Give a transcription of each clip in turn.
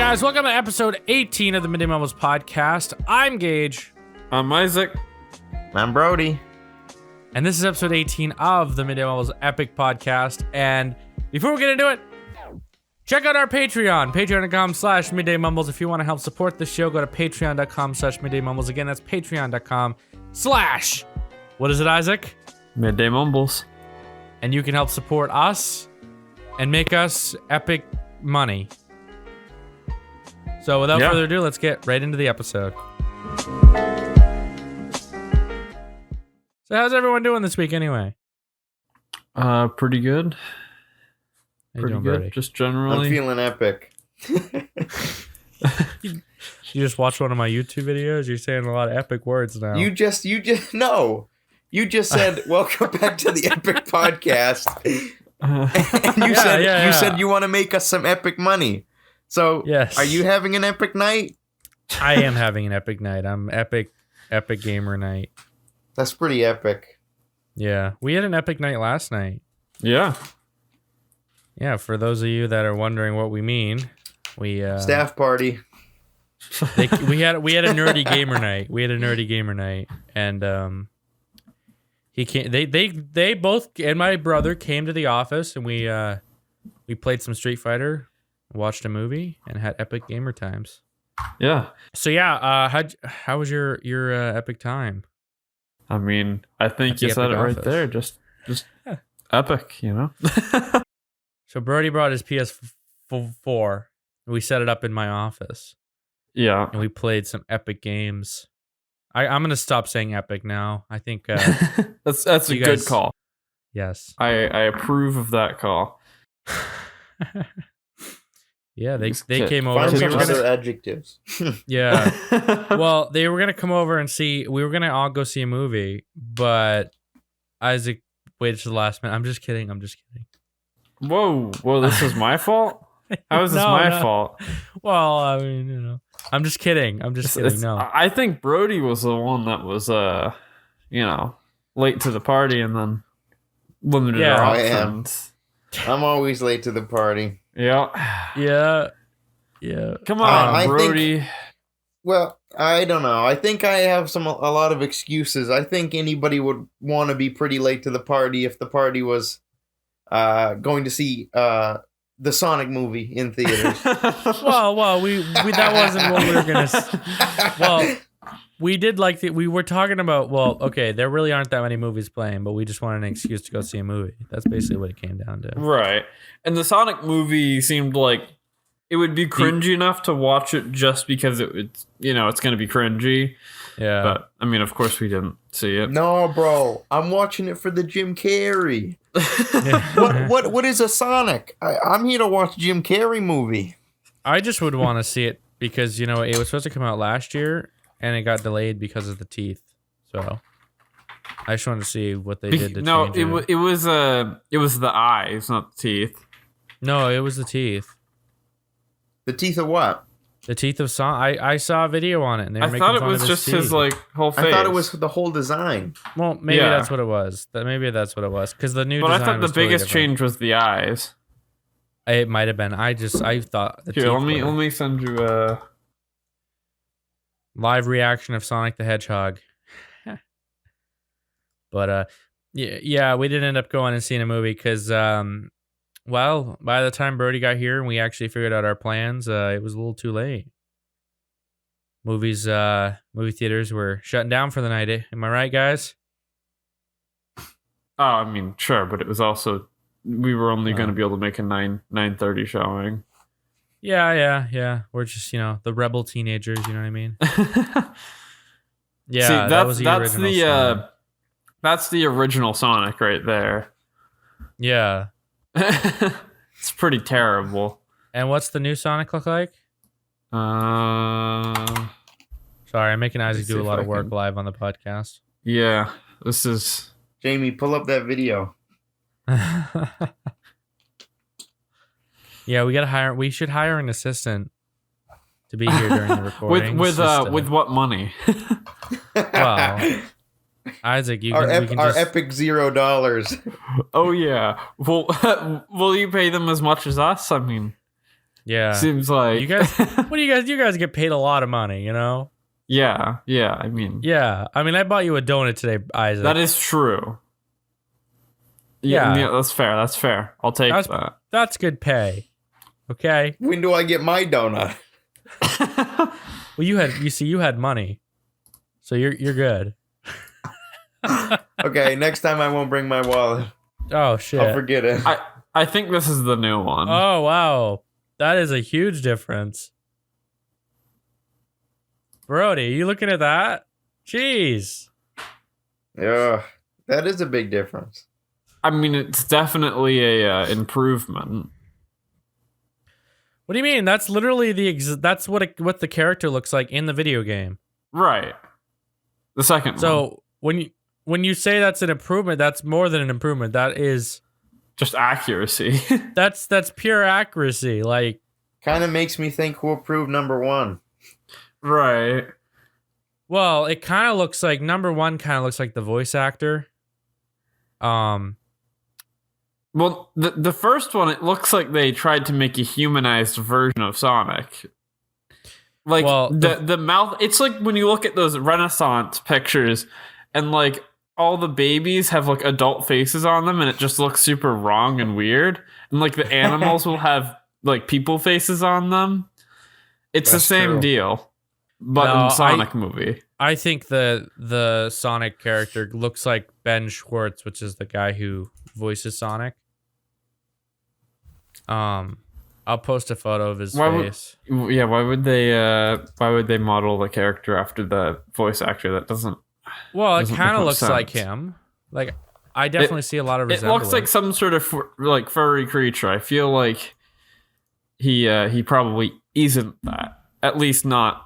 guys, welcome to episode 18 of the Midday Mumbles podcast. I'm Gage. I'm Isaac. I'm Brody. And this is episode 18 of the Midday Mumbles epic podcast. And before we get into it, check out our Patreon, patreon.com/Midday Mumbles. If you want to help support the show, go to patreon.com/Midday Mumbles. Again, that's patreon.com/ what is it, Isaac? Midday Mumbles. And you can help support us and make us epic money. So without further ado, let's get right into the episode. So how's everyone doing this week anyway? Pretty good. How you Pretty doing, good. Brody? Just generally. I'm feeling epic. You just watched one of my YouTube videos? You're saying a lot of epic words now. You just said, welcome back to the epic podcast. And you said you want to make us some epic money. So, yes. Are you having an epic night? I am having an epic night. I'm epic gamer night. That's pretty epic. Yeah. We had an epic night last night. Yeah. Yeah, for those of you that are wondering what we mean, we staff party. we had a nerdy gamer night. We had a nerdy gamer night, and he came. They both and my brother came to the office, and we played some Street Fighter, watched a movie, and had epic gamer times. Yeah. So yeah, how was your epic time? I mean, I think you said it right there. Just epic, you know? So Brody brought his PS4. We set it up in my office. Yeah. And we played some epic games. I'm going to stop saying epic now. I think... that's a good call. Yes. I approve of that call. Yeah, they came over. Find some other adjectives. Yeah. Well, they were going to come over and see... We were going to all go see a movie, but Isaac waited to the last minute. I'm just kidding. Whoa, this is my fault? How is this my fault? Well, I mean, you know, I'm just kidding. No. I think Brody was the one that was, late to the party and then limited our options. I'm always late to the party. Yeah. Yeah. Come on, Brody. I don't know. I think I have a lot of excuses. I think anybody would want to be pretty late to the party if the party was going to see the Sonic movie in theaters. well, we that wasn't what we were gonna. Well, we did we were talking about. Well, okay, there really aren't that many movies playing, but we just wanted an excuse to go see a movie. That's basically what it came down to. Right, and the Sonic movie seemed like it would be cringy enough to watch it just because it's going to be cringy. Yeah, but I mean, of course, we didn't see it. No, bro, I'm watching it for the Jim Carrey. What is a Sonic? I'm here to watch Jim Carrey movie. I just would want to see it because it was supposed to come out last year and it got delayed because of the teeth. So I just wanted to see what they did to change it. It was the eyes, not the teeth. No, it was the teeth. The teeth of what? The teeth of Sonic. I saw a video on it, and they were making thought it fun was of just teeth. his whole face. I thought it was the whole design. Well, maybe that's what it was. Maybe that's what it was because the new. But design I thought was the biggest totally change was the eyes. It might have been. I thought the Here, teeth. let me send you a live reaction of Sonic the Hedgehog. But yeah, we didn't end up going and seeing a movie because well, by the time Brody got here and we actually figured out our plans, it was a little too late. Movie theaters were shutting down for the night. Am I right, guys? Oh, I mean, sure, but it was also we were only going to be able to make a 9:30 showing. Yeah. We're just the rebel teenagers. You know what I mean? Yeah, see, that was the original Sonic. That's the original Sonic right there. Yeah. It's pretty terrible. And what's the new Sonic look like? Sorry, I'm making Isaac do a lot of work live on the podcast. Yeah, this is... Jamie, pull up that video. Yeah, we should hire an assistant to be here during the recording. with what money? Well, Isaac, our epic $0. Oh yeah. Well, will you pay them as much as us? I mean, Yeah. Seems like You guys, what do you guys? You guys get paid a lot of money, you know? yeah. I mean, Yeah. I mean, I bought you a donut today, Isaac. that is true. Yeah. That's fair. That's fair. I'll take that. That's good pay. Okay. When do I get my donut? Well, you had money, so you're good. Okay, next time I won't bring my wallet. Oh shit. I'll forget it. I think this is the new one. Oh wow, that is a huge difference. Brody, you looking at that? Jeez. Yeah, that is a big difference. I mean, it's definitely a improvement. What do you mean? That's literally that's what the character looks like in the video game. Right. The second one. So when you say that's an improvement, that's more than an improvement. That is Just accuracy. that's pure accuracy. Like, Kind of makes me think who approved number one. Right. well, it kind of looks like number one kind of looks like the voice actor. Well, the first one, it looks like they tried to make a humanized version of Sonic. Like, Well, the mouth, it's like when you look at those Renaissance pictures and, like, all the babies have, like, adult faces on them and it just looks super wrong and weird. And, like, the animals will have, like, people faces on them. It's That's the same true. deal, but No, in Sonic movie. I think the Sonic character looks like Ben Schwartz, which is the guy who voices Sonic. I'll post a photo of his face. Yeah, why would they model the character after the voice actor? That doesn't. Well, it doesn't kind make of much looks like sense. him. Like, I definitely see a lot of It resemblance. looks like some sort of like furry creature. I feel like he probably isn't that. At least not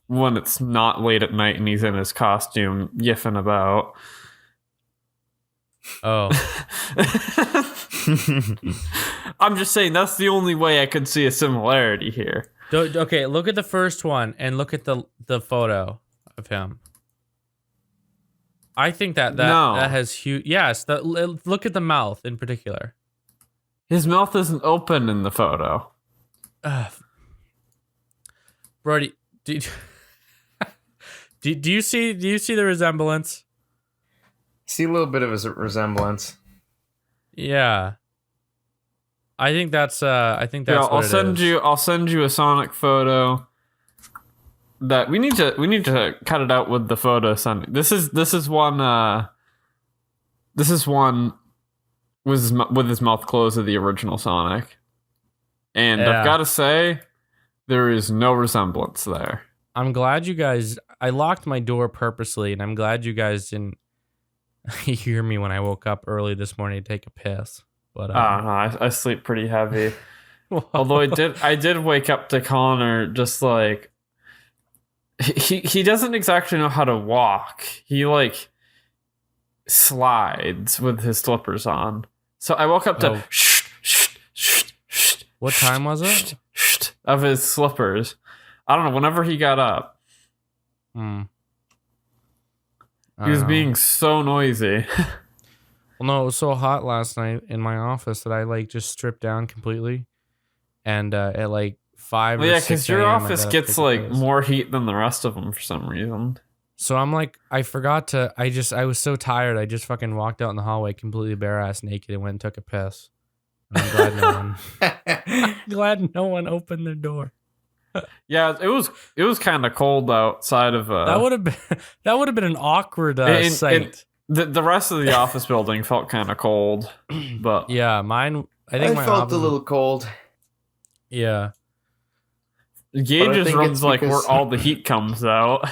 when it's not late at night and he's in his costume yiffing about. Oh, I'm just saying that's the only way I could see a similarity here. okay. Look at the first one and look at the photo of him. I think that No. has huge. Yes, look at the mouth in particular. His mouth isn't open in the photo. Brody, do you see the resemblance? See a little bit of a resemblance. Yeah. I think that's Yeah, what I'll it send is. I'll send you a Sonic photo. That we need to cut it out with the photo sending. This is one with his mouth closed of the original Sonic. And Yeah. I've got to say there is no resemblance there. I'm glad you guys. I locked my door purposely, and I'm glad you guys didn't hear me when I woke up early this morning to take a piss. But I sleep pretty heavy. Although I did wake up to Connor just like he doesn't exactly know how to walk. He like slides with his slippers on. So I woke up to What time was it? of his slippers. I don't know. Whenever he got up, I he was don't know. being so noisy. Well, no, it was so hot last night in my office that I like just stripped down completely, and at like 5 Well, or yeah, 6 because your a.m. I office gotta gets take a like piss. more heat than the rest of them for some reason. So I'm like, I forgot to. I was so tired. I just fucking walked out in the hallway completely bare ass naked and went and took a piss. And I'm glad no one opened their door. Yeah, it was kind of cold outside of. That would have been an awkward sight. The rest of the office building felt kind of cold, but Yeah, mine. I think I my felt office, a little cold. Yeah, Gage's think room's it's like because- where all the heat comes out.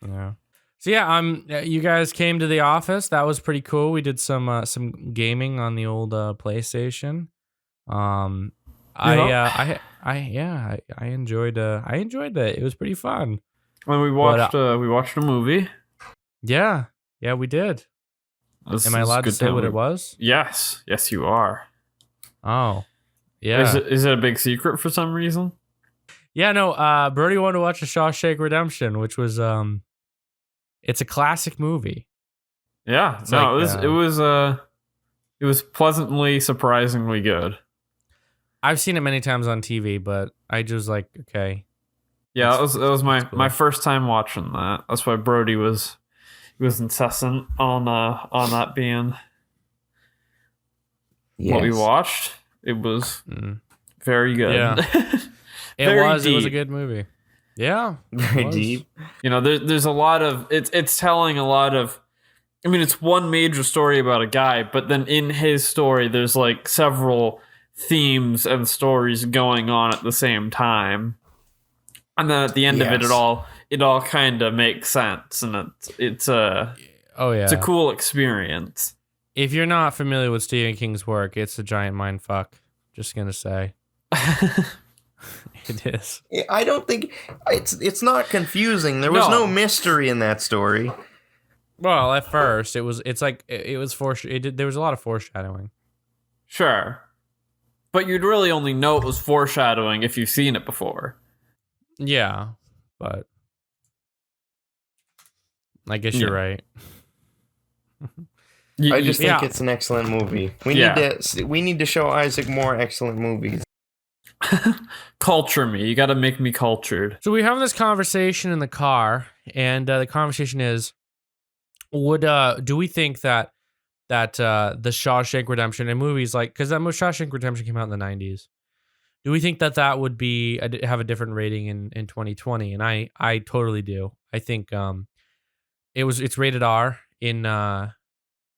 yeah. So yeah, you guys came to the office. That was pretty cool. We did some gaming on the old PlayStation. I enjoyed that. It was pretty fun. When we watched a movie. Yeah, we did. This Am I is allowed to good say what time. it was? Yes, you are. Oh, yeah. Is it a big secret for some reason? Yeah, no. Brody wanted to watch The Shawshank Redemption, which was it's a classic movie. Yeah, It's no, like, it was pleasantly surprisingly good. I've seen it many times on TV, but I just like, okay. Yeah, that was my first time watching that. That's why Brody was incessant on that being what we watched. It was very good. Yeah. Very It was a deep. good movie. Yeah. Very it was. deep. You know, there's a lot of it's telling a lot of. I mean, it's one major story about a guy, but then in his story, there's like several themes and stories going on at the same time. And then at the end of it, it all kind of makes sense, and it's a cool experience. If you're not familiar with Stephen King's work, it's a giant mind fuck. Just gonna say, it is. I don't think it's not confusing. There was no mystery in that story. Well, at first, there was a lot of foreshadowing. Sure, but you'd really only know it was foreshadowing if you've seen it before. Yeah, but I guess you're right. I just think it's an excellent movie. We need to show Isaac more excellent movies. Culture me. You got to make me cultured. So we're having this conversation in the car, and the conversation is, do we think that the Shawshank Redemption and movies like, because that Shawshank Redemption came out in the 90s, do we think that would be have a different rating in 2020? And I totally do. I think it's rated R in the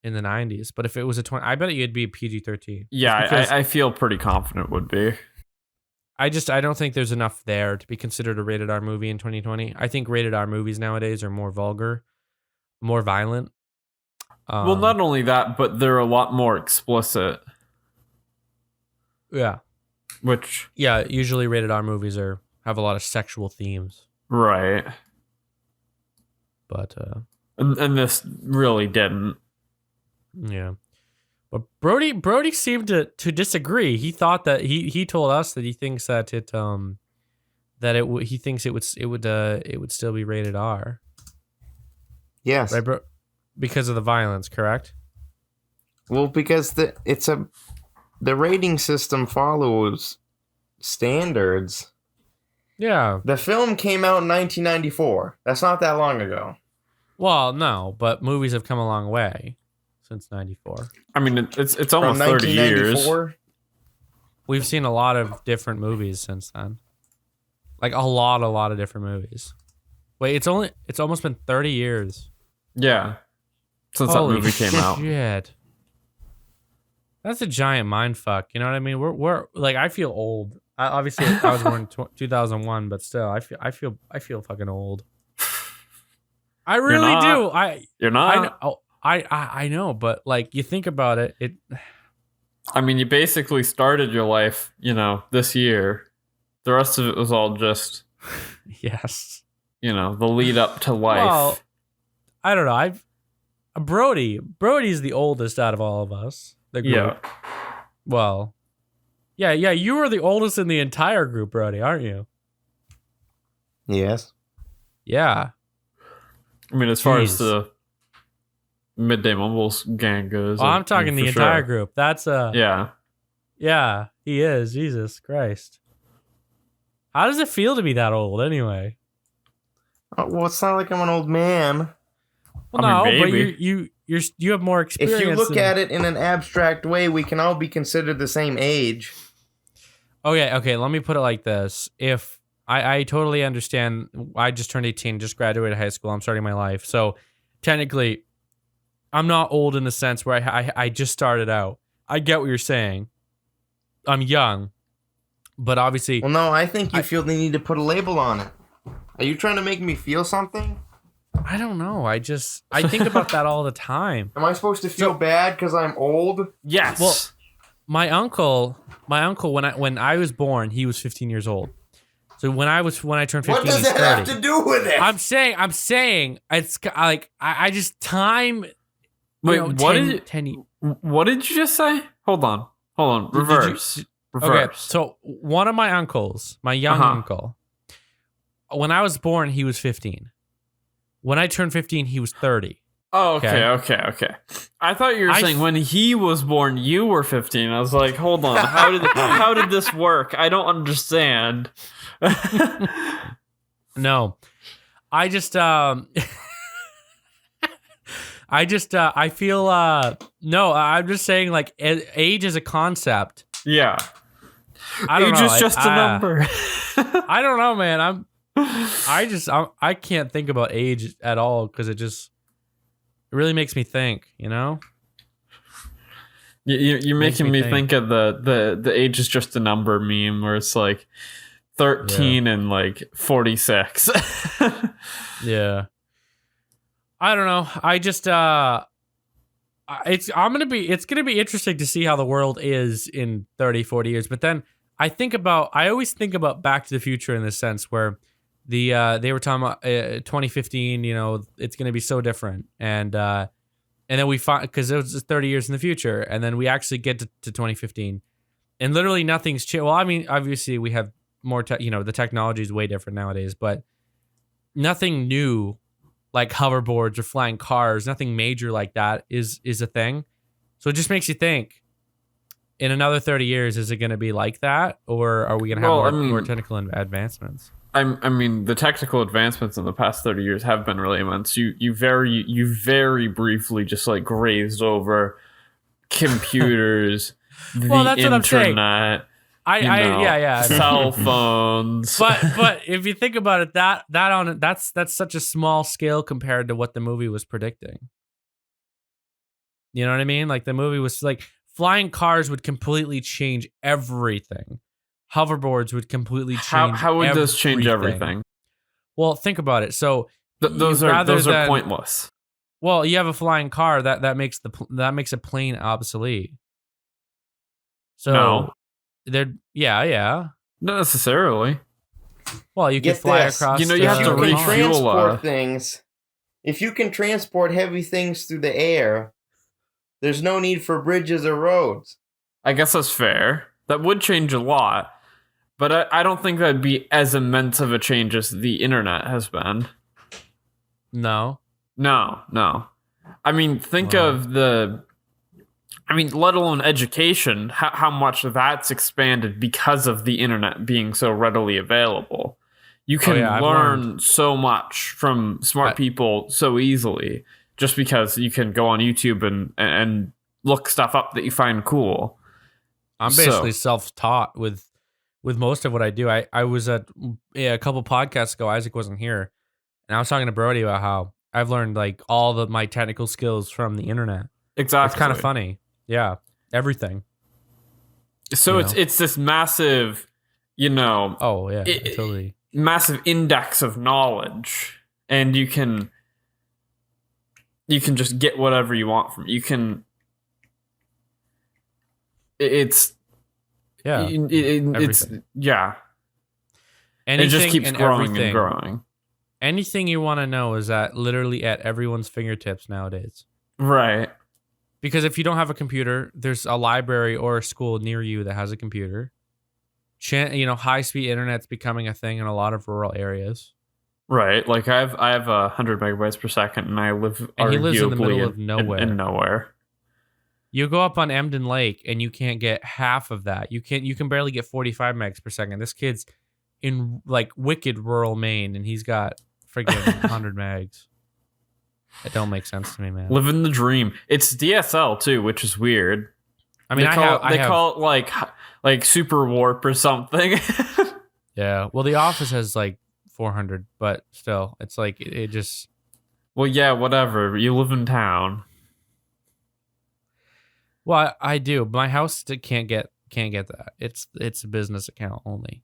90s, but if it was a 20, I bet it'd be a PG-13. Yeah, I feel pretty confident it would be. I don't think there's enough there to be considered a rated R movie in 2020. I think rated R movies nowadays are more vulgar, more violent. Well, not only that, but they're a lot more explicit. Yeah. Usually rated R movies have a lot of sexual themes. Right. But and this really didn't. Yeah. But Brody seemed to disagree. He thought that he told us that he thinks that it would still be rated R. Yes. Right, bro? Because of the violence, correct? Well, because the rating system follows standards. Yeah. The film came out in 1994. That's not that long ago. Well, no, but movies have come a long way since 94. I mean, it's almost 30 years. We've seen a lot of different movies since then. Like a lot of different movies. Wait, it's almost been 30 years. Yeah. Since that movie came out. Shit. That's a giant mind fuck. You know what I mean? We're like, I feel old. Obviously, I was born in 2001, but still, I feel fucking old. I really do. You're not. I know, but like you think about it. I mean, you basically started your life, this year. The rest of it was all just, yes, the lead up to life. Well, I don't know. Brody's the oldest out of all of us. The group. Yeah. Well, yeah. You are the oldest in the entire group, Brody, aren't you? Yes. Yeah. I mean, as far as the Midday Mumbles gang goes. I'm talking the entire group. That's yeah. Yeah, he is. Jesus Christ. How does it feel to be that old anyway? Well, it's not like I'm an old man. Well, but you have more experience. If you look at it in an abstract way, we can all be considered the same age. Okay, let me put it like this. If I totally understand, I just turned 18, just graduated high school, I'm starting my life. So technically, I'm not old in the sense where I just started out. I get what you're saying. I'm young, but obviously... Well, no, I think you feel the need to put a label on it. Are you trying to make me feel something? I don't know. I think about that all the time. Am I supposed to feel bad because I'm old? Yes. Well, my uncle, when I was born, he was 15 years old. So when I turned 15, what does that have to do with it? I'm saying it's like I just time. Wait, what did you just say? Hold on. Reverse. Okay, so one of my uncles, my young uncle, when I was born, he was 15. When I turned 15, he was 30. Oh, okay. I thought you were saying when he was born, you were 15. I was like, hold on, how did this work? I don't understand. No, I just I feel no, I'm just saying like age is a concept. Yeah. I don't age know. is just a number. I don't know, man. I can't think about age at all because it really makes me think, you know? You're making me think of the age is just a number meme where it's like 13 and like 46. Yeah. I don't know. I just it's gonna be interesting to see how the world is in 30, 40 years. But then I always think about Back to the Future in this sense where they were talking about 2015, you know, it's gonna be so different. And then we find, because it was 30 years in the future, and then we actually get to 2015, and literally nothing's changed. Well, I mean, obviously we have more, the technology is way different nowadays, but nothing new like hoverboards or flying cars, nothing major like that is a thing. So it just makes you think, in another 30 years, is it going to be like that, or are we going to have more technical advancements? I mean, the technical advancements in the past 30 years have been really immense. You very briefly just like grazed over computers, the that's internet. What I'm saying. Yeah, cell phones. But if you think about it, that's such a small scale compared to what the movie was predicting. You know what I mean? Like the movie was like flying cars would completely change everything. Hoverboards would completely change. How would this change everything? Well, think about it. So those are pointless. Well, you have a flying car that makes a plane obsolete. So no. Yeah. Not necessarily. Well, you can fly across. You have to refuel things. If you can transport heavy things through the air, there's no need for bridges or roads. I guess that's fair. That would change a lot. But I don't think that'd be as immense of a change as the internet has been. No. I mean, think of let alone education, how much that's expanded because of the internet being so readily available. You can learn so much from smart people so easily just because you can go on YouTube and look stuff up that you find cool. I'm basically self-taught with most of what I do. I was at a couple podcasts ago. Isaac wasn't here, and I was talking to Brody about how I've learned like all my technical skills from the internet. Exactly, it's kind of funny. Yeah, everything. So it's this massive, totally massive index of knowledge, and you can just get whatever you want from it. You can. It's everything. Anything, it just keeps growing and growing. Anything you want to know is literally at everyone's fingertips nowadays. Right. Because if you don't have a computer, there's a library or a school near you that has a computer. High-speed internet's becoming a thing in a lot of rural areas. Right. Like I have 100 megabytes per second, and I live. And he lives in the middle of nowhere. In nowhere. You go up on Emden Lake and you can't get half of that. You can barely get 45 megs per second. This kid's in like wicked rural Maine, and he's got friggin' 100 megs. It don't make sense to me, man. Living the dream. It's DSL too, which is weird. I mean, they call it like super warp or something. Yeah. Well, The Office has like 400, but still, it's like it just. Well, yeah, whatever. You live in town. Well, I do. My house can't get that. It's a business account only.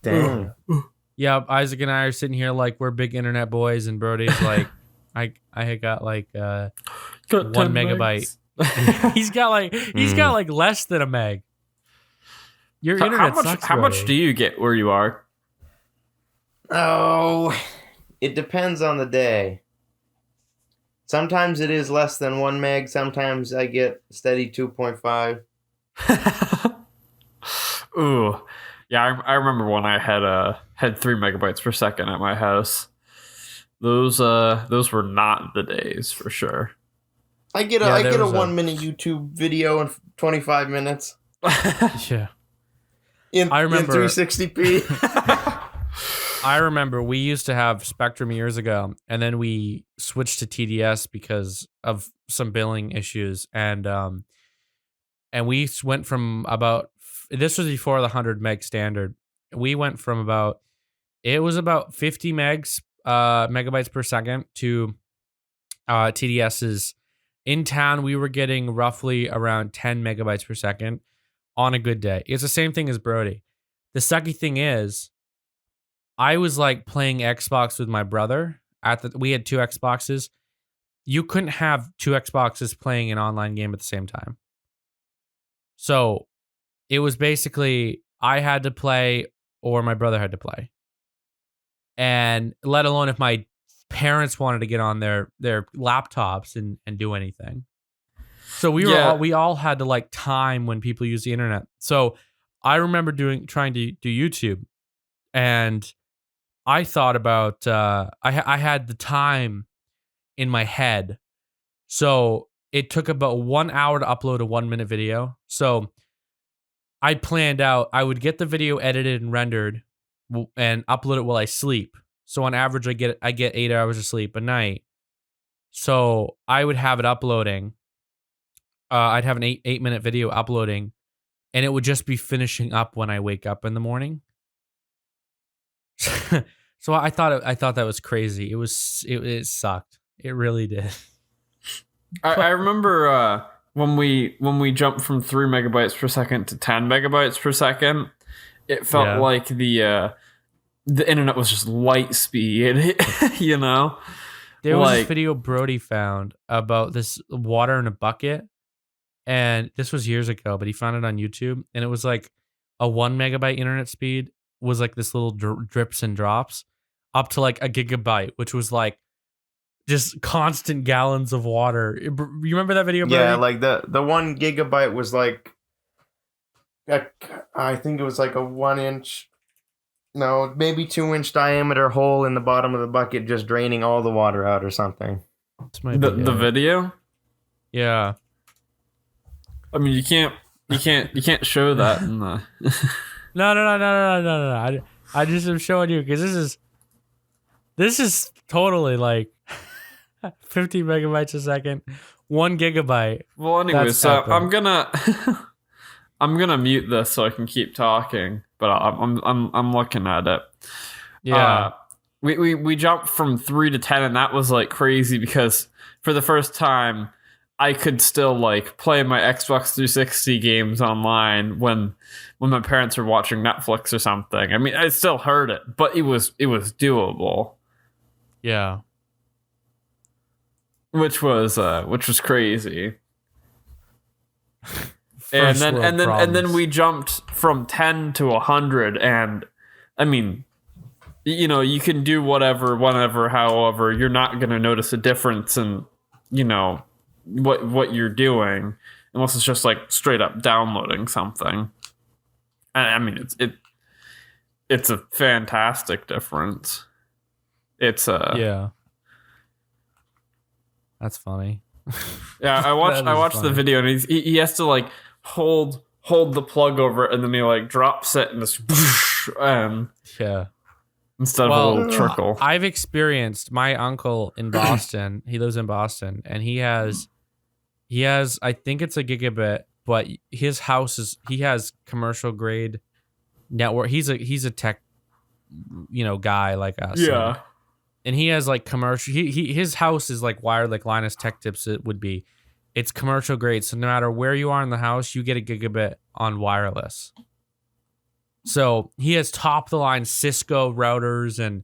Dang. Yeah, Isaac and I are sitting here like we're big internet boys, and Brody's like, I got like 1 megabyte. he's got like less than a meg. Your internet sucks. How much do you get where you are? Oh, it depends on the day. Sometimes it is less than 1 meg. Sometimes I get steady 2.5. Ooh, yeah. I remember when I had 3 megabytes per second at my house. Those were not the days for sure. I get a Yeah, I there get a was a- 1 minute YouTube video in 25 minutes Yeah. in I remember- 360p. I remember we used to have Spectrum years ago, and then we switched to TDS because of some billing issues, and we went from about, this was before the 100 meg standard. We went from about 50 megabytes per second to TDS's. In town, we were getting roughly around 10 megabytes per second on a good day. It's the same thing as Brody. The sucky thing is, I was like playing Xbox with my brother. We had two Xboxes. You couldn't have two Xboxes playing an online game at the same time. So it was basically I had to play or my brother had to play. And let alone if my parents wanted to get on their laptops and do anything. So we all had to like time when people use the internet. So I remember trying to do YouTube, and I thought about I had the time in my head. So it took about 1 hour to upload a 1 minute video. So I planned out I would get the video edited and rendered and upload it while I sleep. So on average I get 8 hours of sleep a night. So I would have it uploading. I'd have an 8-minute video uploading, and it would just be finishing up when I wake up in the morning. So I thought that was crazy. It sucked. It really did. I remember when we jumped from 3 megabytes per second to 10 megabytes per second, it felt like the internet was just light speed, you know? There was this video Brody found about this water in a bucket, and this was years ago, but he found it on YouTube, and it was like a 1 megabyte internet speed was like this little drips and drops up to like a gigabyte, which was like just constant gallons of water. You remember that video, Brody? Yeah, like the 1 gigabyte was like, I think it was like a 1 inch, no, maybe 2 inch diameter hole in the bottom of the bucket, just draining all the water out or something. The video? Yeah. I mean, you can't show that in the. No. I just am showing you because this is totally like 50 megabytes a second, 1 gigabyte. Well, anyway, so I'm gonna mute this so I can keep talking, but I'm looking at it. Yeah. We jumped from 3 to 10, and that was like crazy because for the first time I could still like play my Xbox 360 games online when my parents were watching Netflix or something. I mean, I still heard it, but it was doable. Yeah. Which was crazy. And then we jumped from 10 to 100, and I mean, you know, you can do whatever, whenever, however, you're not going to notice a difference in, you know, what you're doing unless it's just like straight up downloading something. I mean, it's a fantastic difference. It's yeah. That's funny. Yeah, I watched the video, and he has to like hold the plug over it, and then he like drops it and just yeah. Instead of a little trickle. I've experienced my uncle in Boston. He lives in Boston, and he has I think it's a gigabit, but his house he has commercial grade network. He's a tech, you know, guy like us. Yeah. And he has like commercial. His house is like wired like Linus Tech Tips. It would be. It's commercial grade, so no matter where you are in the house, you get a gigabit on wireless. So he has top of the line Cisco routers and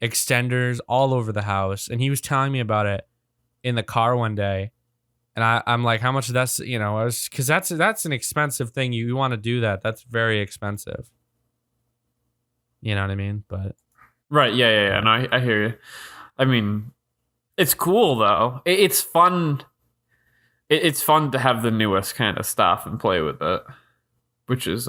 extenders all over the house, and he was telling me about it in the car one day, and I'm like, how much that's, you know, because that's an expensive thing. You want to do that? That's very expensive. You know what I mean? But right, yeah. No, I hear you. I mean, it's cool though. It's fun. It's fun to have the newest kind of stuff and play with it, which is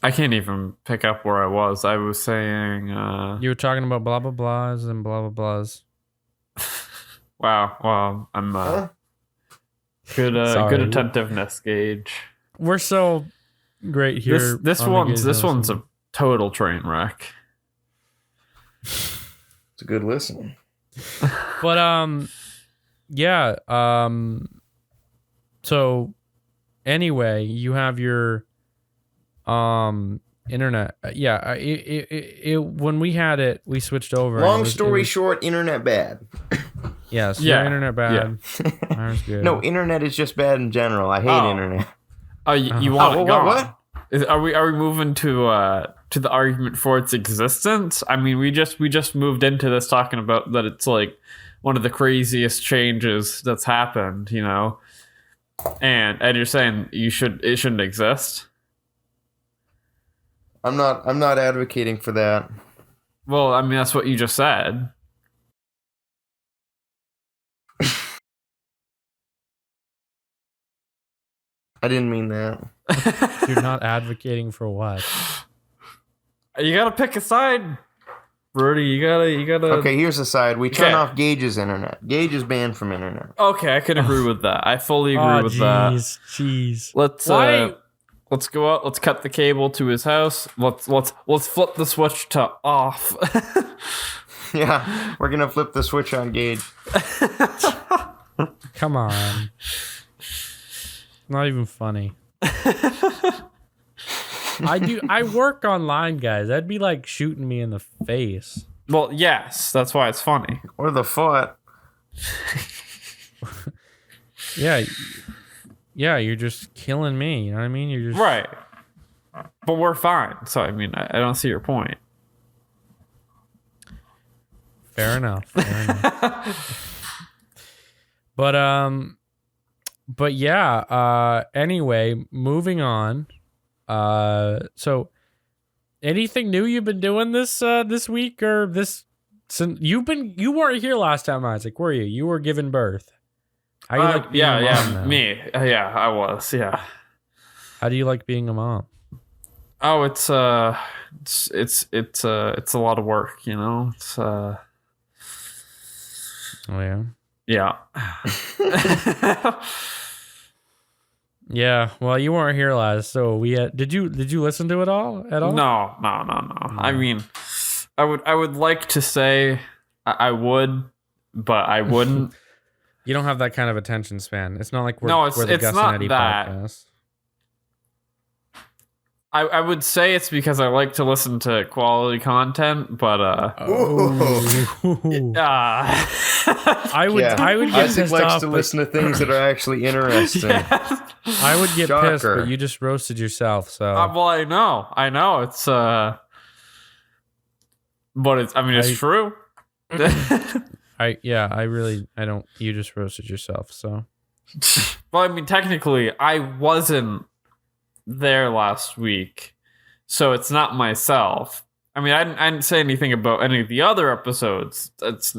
I can't even pick up where I was. I was saying, You were talking about blah blah blahs and blah blah blahs. wow, well, I'm Huh? good Sorry. attentiveness, Gage. We're so great here. This on the one's Gage a Listen. total train wreck. It's a good listen. But yeah. So anyway, you have your internet. Yeah. It when we had it, we switched over. and Long it was- story short, internet bad. Yes. Yeah, Your internet bad. Ours good. No, internet is just bad in general. I hate Oh. internet. Oh, you want Oh, it gone? what? Are we moving to the argument for its existence? I mean, we just moved into this talking about that it's like one of the craziest changes that's happened, you know. And you're saying it shouldn't exist? I'm not advocating for that. Well, I mean, that's what you just said. I didn't mean that. You're not advocating for what? You gotta pick a side, Brody. You gotta. Okay, here's the side. We turn Okay. off Gage's internet. Gage is banned from internet. Okay, I could agree with that. I fully agree with that. Jeez. Let's Why? let's go out. Let's cut the cable to his house. Let's flip the switch to off. Yeah, we're gonna flip the switch on Gage. Come on. Not even funny. I work online, guys. That'd be like shooting me in the face. Well, yes, that's why it's funny. Or the foot. Yeah. Yeah, you're just killing me. You know what I mean? You're just Right. But we're fine. So I mean, I don't see your point. Fair enough. Fair enough. But yeah, anyway, moving on. So anything new you've been doing this week or this since you weren't here last time, Isaac, were you? You were giving birth. How you like being a mom now? Me. Yeah, I was. Yeah. How do you like being a mom? Oh, it's a lot of work, you know. It's Oh yeah. yeah. Yeah, well, you weren't here last, so we had. Did you listen to it all at all? No. I mean, I would like to say I would, but I wouldn't. You don't have that kind of attention span. It's not like we're, No, it's- we're the it's Gus not and Eddie that. podcast. I would say it's because I like to listen to quality content, but Ooh. I would Yeah. I would get Isaac pissed likes off. to but- listen to things that are actually interesting. I would get pissed, Shocker. but you just roasted yourself. So Well, I know. It's but it's. I mean, it's true. I don't. You just roasted yourself. So Well, I mean, technically, I wasn't there last week, so it's not myself. I mean, I didn't say anything about any of the other episodes. It's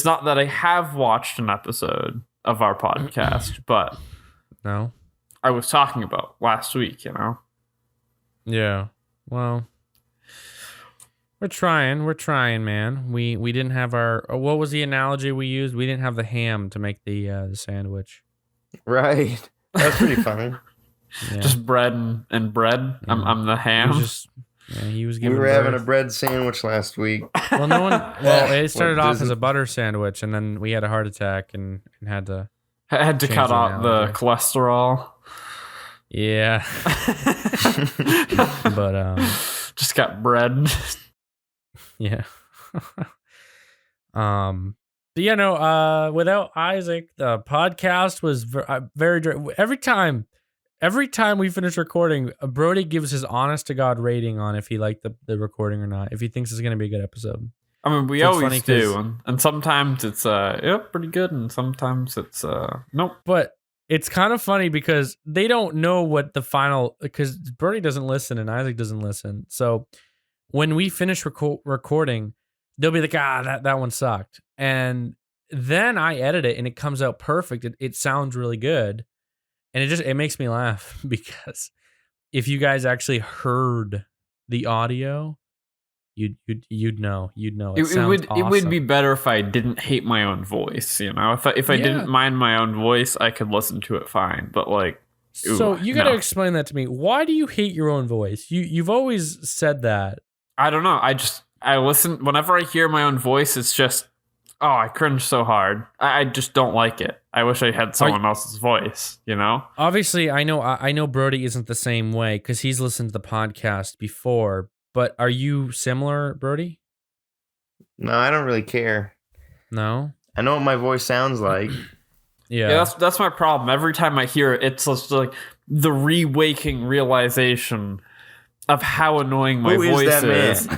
not that I have watched an episode of our podcast, but no. I was talking about last week, you know? Yeah. Well, we're trying, man. We didn't have our. What was the analogy we used? We didn't have the ham to make the sandwich. Right. That's pretty funny. Yeah. Just bread and bread. Yeah. I'm the He ham. was just. Yeah, he was We giving. were having a birth. bread sandwich last week. Well, no one. Well, it started What off is as it? a butter sandwich, and then we had a heart attack and had to. I had to Change cut the out the analogy. cholesterol. Yeah, but Just got bread. yeah. But you know, without Isaac, the podcast was very every time we finish recording, Brody gives his honest to God rating on if he liked the recording or not, if he thinks it's going to be a good episode. I mean, we So it's always funny do, and sometimes it's pretty good, and sometimes it's nope. But it's kind of funny because they don't know what the final, because Brody doesn't listen and Isaac doesn't listen. So when we finish recording, they'll be like, that one sucked. And then I edit it and it comes out perfect. It sounds really good. And it makes me laugh because if you guys actually heard the audio, you'd know. It sounds awesome. It would be better if I didn't hate my own voice. If I didn't mind my own voice, I could listen to it fine. But like, so you got to explain that to me. Why do you hate your own voice? You've always said that. I don't know. I listen whenever I hear my own voice. It's just, I cringe so hard. I just don't like it. I wish I had someone else's voice, Obviously, I know Brody isn't the same way because he's listened to the podcast before, but are you similar, Brody? No, I don't really care. No? I know what my voice sounds like. Yeah, that's my problem. Every time I hear it, it's just like the re-waking realization of how annoying my voice is.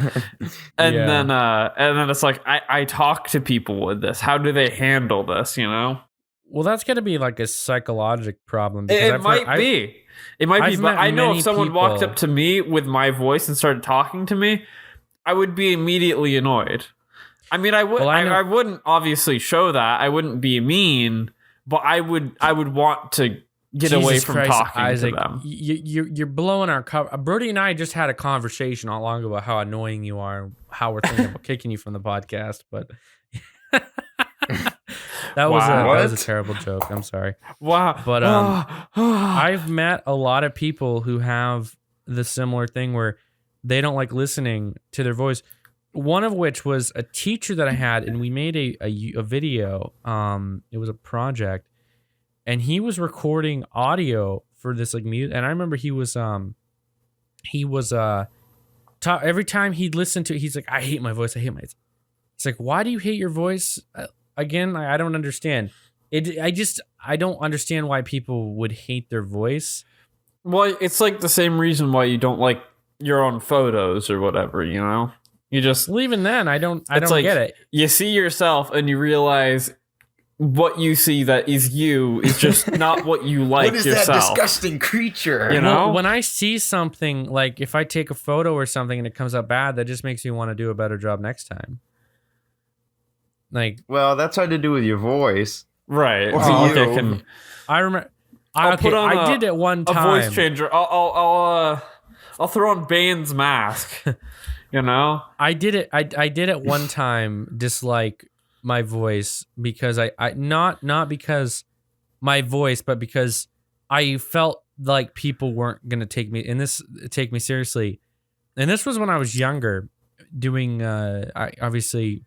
And then it's like I talk to people with this. How do they handle this, Well, that's got to be like a psychological problem. It might be, but I know if someone walked up to me with my voice and started talking to me, I would be immediately annoyed. I mean, I wouldn't obviously show that. I wouldn't be mean, but I would want to get away from talking Isaac, to them. You're blowing our cover. Brody and I just had a conversation not long ago about how annoying you are and how we're thinking about kicking you from the podcast, but that was a terrible joke. I'm sorry. Wow. But I've met a lot of people who have the similar thing where they don't like listening to their voice. One of which was a teacher that I had, and we made a video. It was a project. And he was recording audio for this like music, and I remember he was every time he'd listen to it, he's like, I hate my voice. It's like, why do you hate your voice? Again, I don't understand. I don't understand why people would hate their voice. Well, it's like the same reason why you don't like your own photos or whatever, You just even then, I don't get it. You see yourself and you realize what you see that is you is just not what you like yourself. What is that disgusting creature? When I see something, like if I take a photo or something and it comes out bad, that just makes me want to do a better job next time. Like, well, that's hard to do with your voice, right? I remember. I did it one time. A voice changer. I'll throw on Bane's mask. I did it. I did it one time. Dislike my voice because I not because my voice, but because I felt like people weren't gonna take me seriously. And this was when I was younger, doing I obviously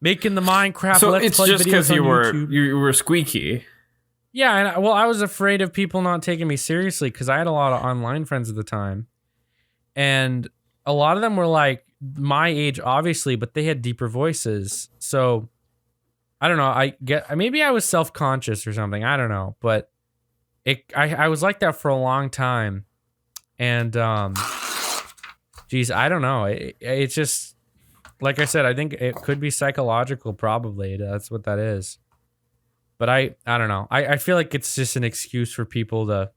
making the Minecraft. So Let's it's Play just because you YouTube. were squeaky. Yeah, and I was afraid of people not taking me seriously because I had a lot of online friends at the time, and a lot of them were like my age, obviously, but they had deeper voices. So I don't know. Maybe I was self-conscious or something. I don't know, but I was like that for a long time, and geez, I don't know. It's just like I said. I think it could be psychological. Probably that's what that is. But I don't know. I feel like it's just an excuse for people to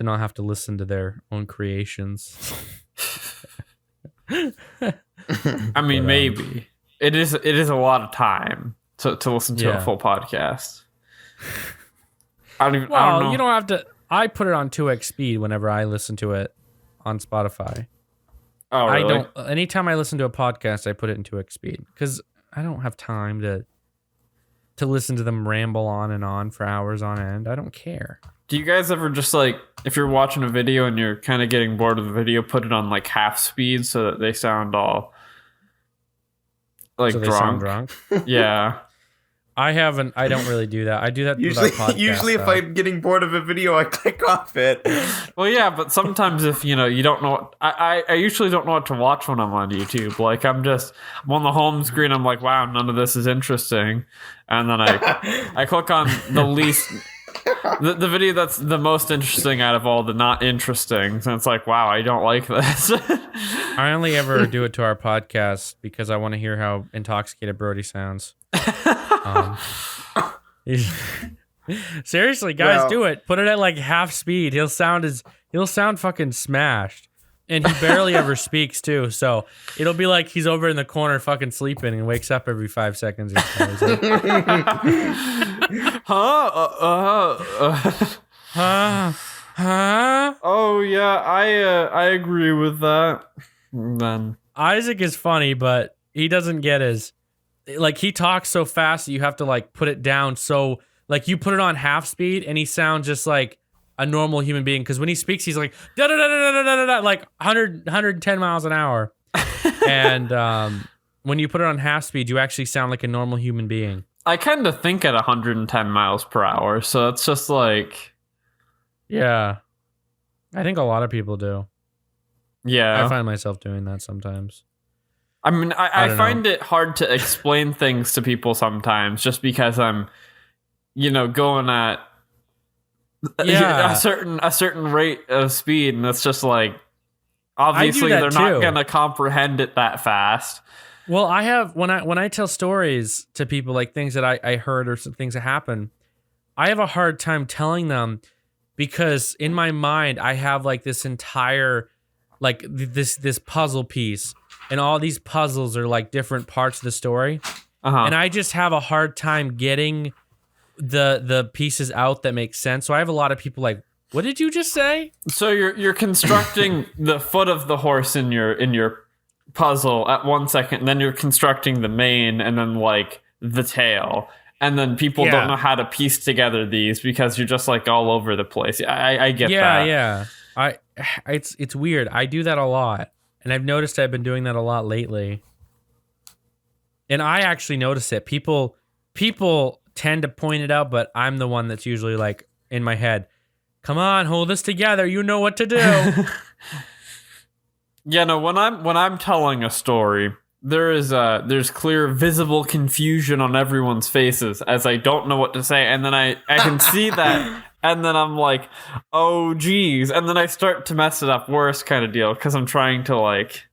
not have to listen to their own creations. I mean, maybe it is a lot of time to listen to a full podcast. I don't know. You don't have to. I put it on 2x speed whenever I listen to it on Spotify. Oh, really? I don't. Anytime I listen to a podcast, I put it in 2x speed because I don't have time to listen to them ramble on and on for hours on end. I don't care. Do you guys ever just like, if you're watching a video and you're kind of getting bored of the video, put it on like half speed so that they sound all like so drunk? They sound drunk? Yeah. I don't really do that. I do that usually. With our podcast, usually, if I'm getting bored of a video, I click off it. Well, yeah, but sometimes if you don't know, I usually don't know what to watch when I'm on YouTube. Like I'm on the home screen. I'm like, wow, none of this is interesting, and then I click on the least. The video that's the most interesting out of all the not interesting. And it's like, wow, I don't like this. I only ever do it to our podcast because I want to hear how intoxicated Brody sounds. Seriously, guys, do it. Put it at like half speed. He'll sound fucking smashed. And he barely ever speaks too, so it'll be like he's over in the corner fucking sleeping and wakes up every 5 seconds. Huh? Oh yeah, I agree with that. Then Isaac is funny, but he doesn't get his like he talks so fast that you have to like put it down. So like you put it on half speed and he sounds just like a normal human being. Because when he speaks, he's like da da da da da da da like 110 miles an hour. And when you put it on half speed, you actually sound like a normal human being. I kind of think at 110 miles per hour, so it's just like, yeah, I think a lot of people do. yeah, I find myself doing that sometimes. I mean, I don't find know. it hard to explain things to people sometimes, just because I'm, going at Yeah. a certain rate of speed, and it's just like, obviously that they're too. not gonna comprehend it that fast. Well, I have when I tell stories to people, like things that I heard or some things that happen, I have a hard time telling them because in my mind I have like this entire like this puzzle piece, and all these puzzles are like different parts of the story, and I just have a hard time getting the pieces out that make sense. So I have a lot of people like, what did you just say? So you're constructing the foot of the horse in your puzzle at 1 second, and then you're constructing the mane, and then like the tail, and then people don't know how to piece together these because you're just like all over the place. I get that. Yeah. It's weird. I do that a lot, and I've noticed I've been doing that a lot lately. And I actually notice it. People tend to point it out, but I'm the one that's usually like in my head, come on, hold this together. You know what to do. Yeah, no, when I'm telling a story, there's clear visible confusion on everyone's faces as I don't know what to say, and then I can see that, and then I'm like, oh geez, and then I start to mess it up worse kind of deal, because I'm trying to like,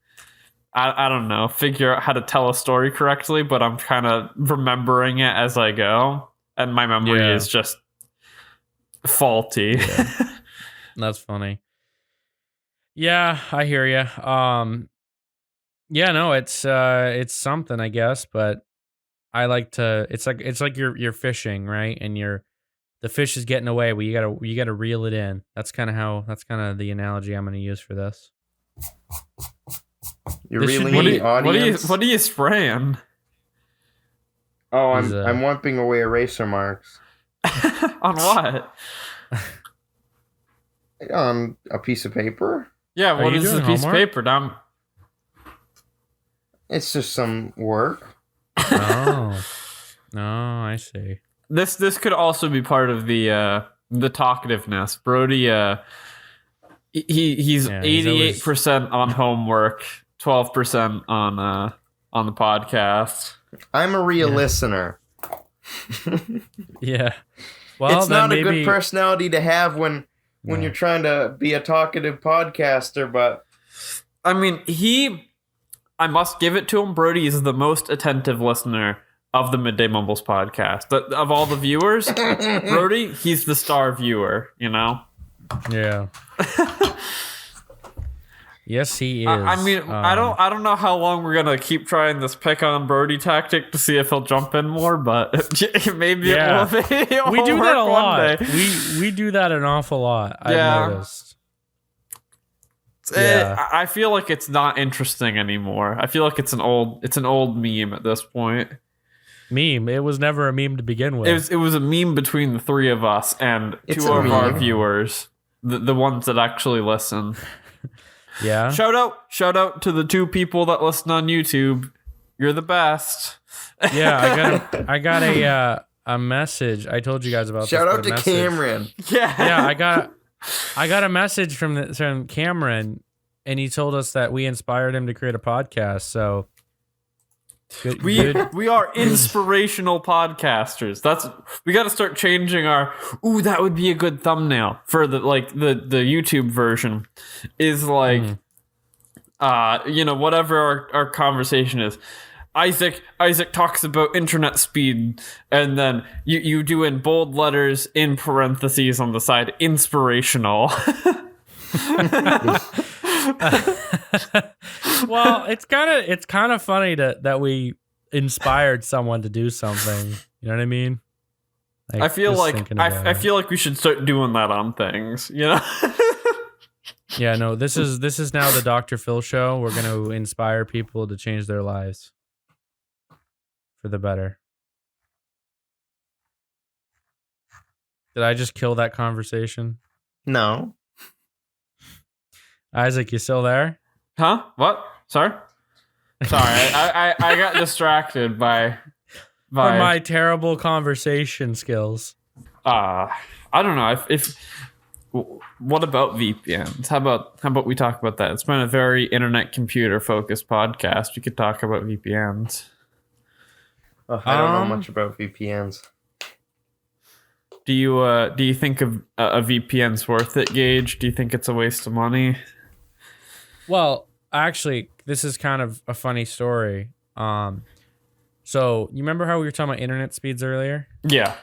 I don't know, figure out how to tell a story correctly, but I'm kind of remembering it as I go, and my memory is just faulty. Yeah. That's funny. Yeah, I hear you. Yeah, no, it's something, I guess, but I like to. It's like you're fishing, right? And the fish is getting away, but you gotta reel it in. That's kind of the analogy I'm gonna use for this. You're This should reeling be- the audience. What are you spraying? Oh, He's, I'm wiping away eraser marks On what? on a piece of paper. Yeah, Are what you is this doing piece homework? of paper? Down. It's just some work. Oh, no, I see. This could also be part of the talkativeness. Brody, he's Yeah, he's 88% on homework, 12% on the podcast. I'm a real listener. Yeah. Well, It's then not a maybe, good personality to have when No. you're trying to be a talkative podcaster, but I mean, I must give it to him. Brody is the most attentive listener of the Midday Mumbles podcast. Of all the viewers, Brody, he's the star viewer, Yeah. Yes, he is. I mean, I don't know how long we're gonna keep trying this pick on Brody tactic to see if he'll jump in more, but maybe Yeah. it will. We do that a one lot. day. We do that an awful lot. Yeah. I've noticed. Yeah. I feel like it's not interesting anymore. I feel like it's an old meme at this point. Meme. It was never a meme to begin with. It was a meme between the three of us and It's two a of our meme. viewers, the ones that actually listen. Yeah. Shout out to the two people that listen on YouTube. You're the best. Yeah. I got a message. I told you guys about shout this. out but a to message. Cameron. Yeah. Yeah, I got a message from Cameron, and he told us that we inspired him to create a podcast. So We are inspirational podcasters. We got to start changing our. Ooh, that would be a good thumbnail for the YouTube version. Is like, whatever our conversation is. Isaac talks about internet speed, and then you do in bold letters in parentheses on the side inspirational. well, it's kind of funny that we inspired someone to do something. You know what I mean? Like, I feel just like thinking about I it. feel like we should start doing that on things, you know? Yeah, no, this is now the Dr. Phil show. We're going to inspire people to change their lives for the better. Did I just kill that conversation? No. Isaac, you still there? Huh? What? Sorry? Sorry, I got distracted by From my terrible conversation skills. I don't know if what about VPNs? How about we talk about that? It's been a very internet computer focused podcast. We could talk about VPNs. Oh, I don't know much about VPNs. Do you think a VPN's worth it, Gage? Do you think it's a waste of money? Well, actually, this is kind of a funny story. So you remember how we were talking about internet speeds earlier? Yeah.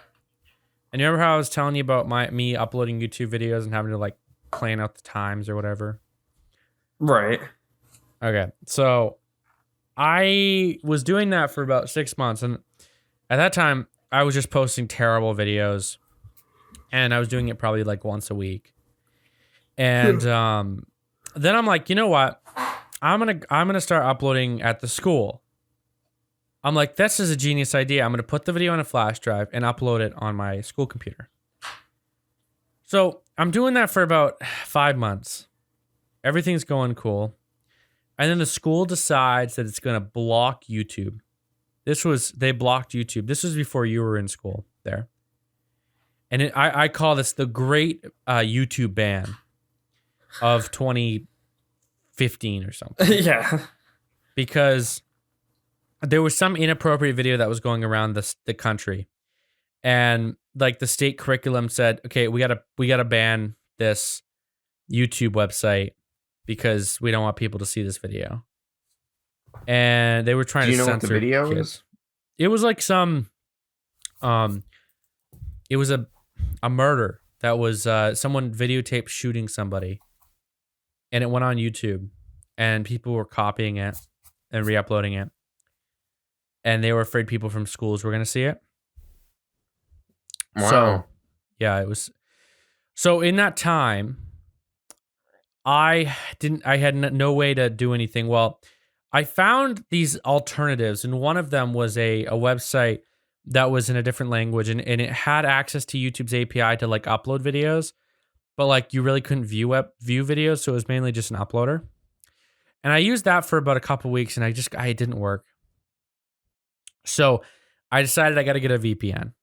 And you remember how I was telling you about me uploading YouTube videos and having to like plan out the times or whatever? Right. Okay. So I was doing that for about 6 months. And at that time, I was just posting terrible videos. And I was doing it probably like once a week. And then I'm like, you know what? I'm gonna start uploading at the school. I'm like, this is a genius idea. I'm going to put the video on a flash drive and upload it on my school computer. So I'm doing that for about 5 months. Everything's going cool. And then the school decides that it's going to block YouTube. They blocked YouTube. This was before you were in school there. And I call this the great YouTube ban of 2015 or something. Yeah. Because there was some inappropriate video that was going around the country, and like the state curriculum said, okay, we gotta ban this YouTube website because we don't want people to see this video. And they were trying to censor. Do you know what the video is? It was like some, it was a murder that was someone videotaped shooting somebody, and it went on YouTube, and people were copying it and re-uploading it. And they were afraid people from schools were going to see it. Wow. So, yeah, it was. So in that time, I had no way to do anything. Well, I found these alternatives, and one of them was a website that was in a different language, and it had access to YouTube's API to like upload videos, but like you really couldn't view videos, so it was mainly just an uploader. And I used that for about a couple weeks, and it didn't work. So I decided I got to get a VPN.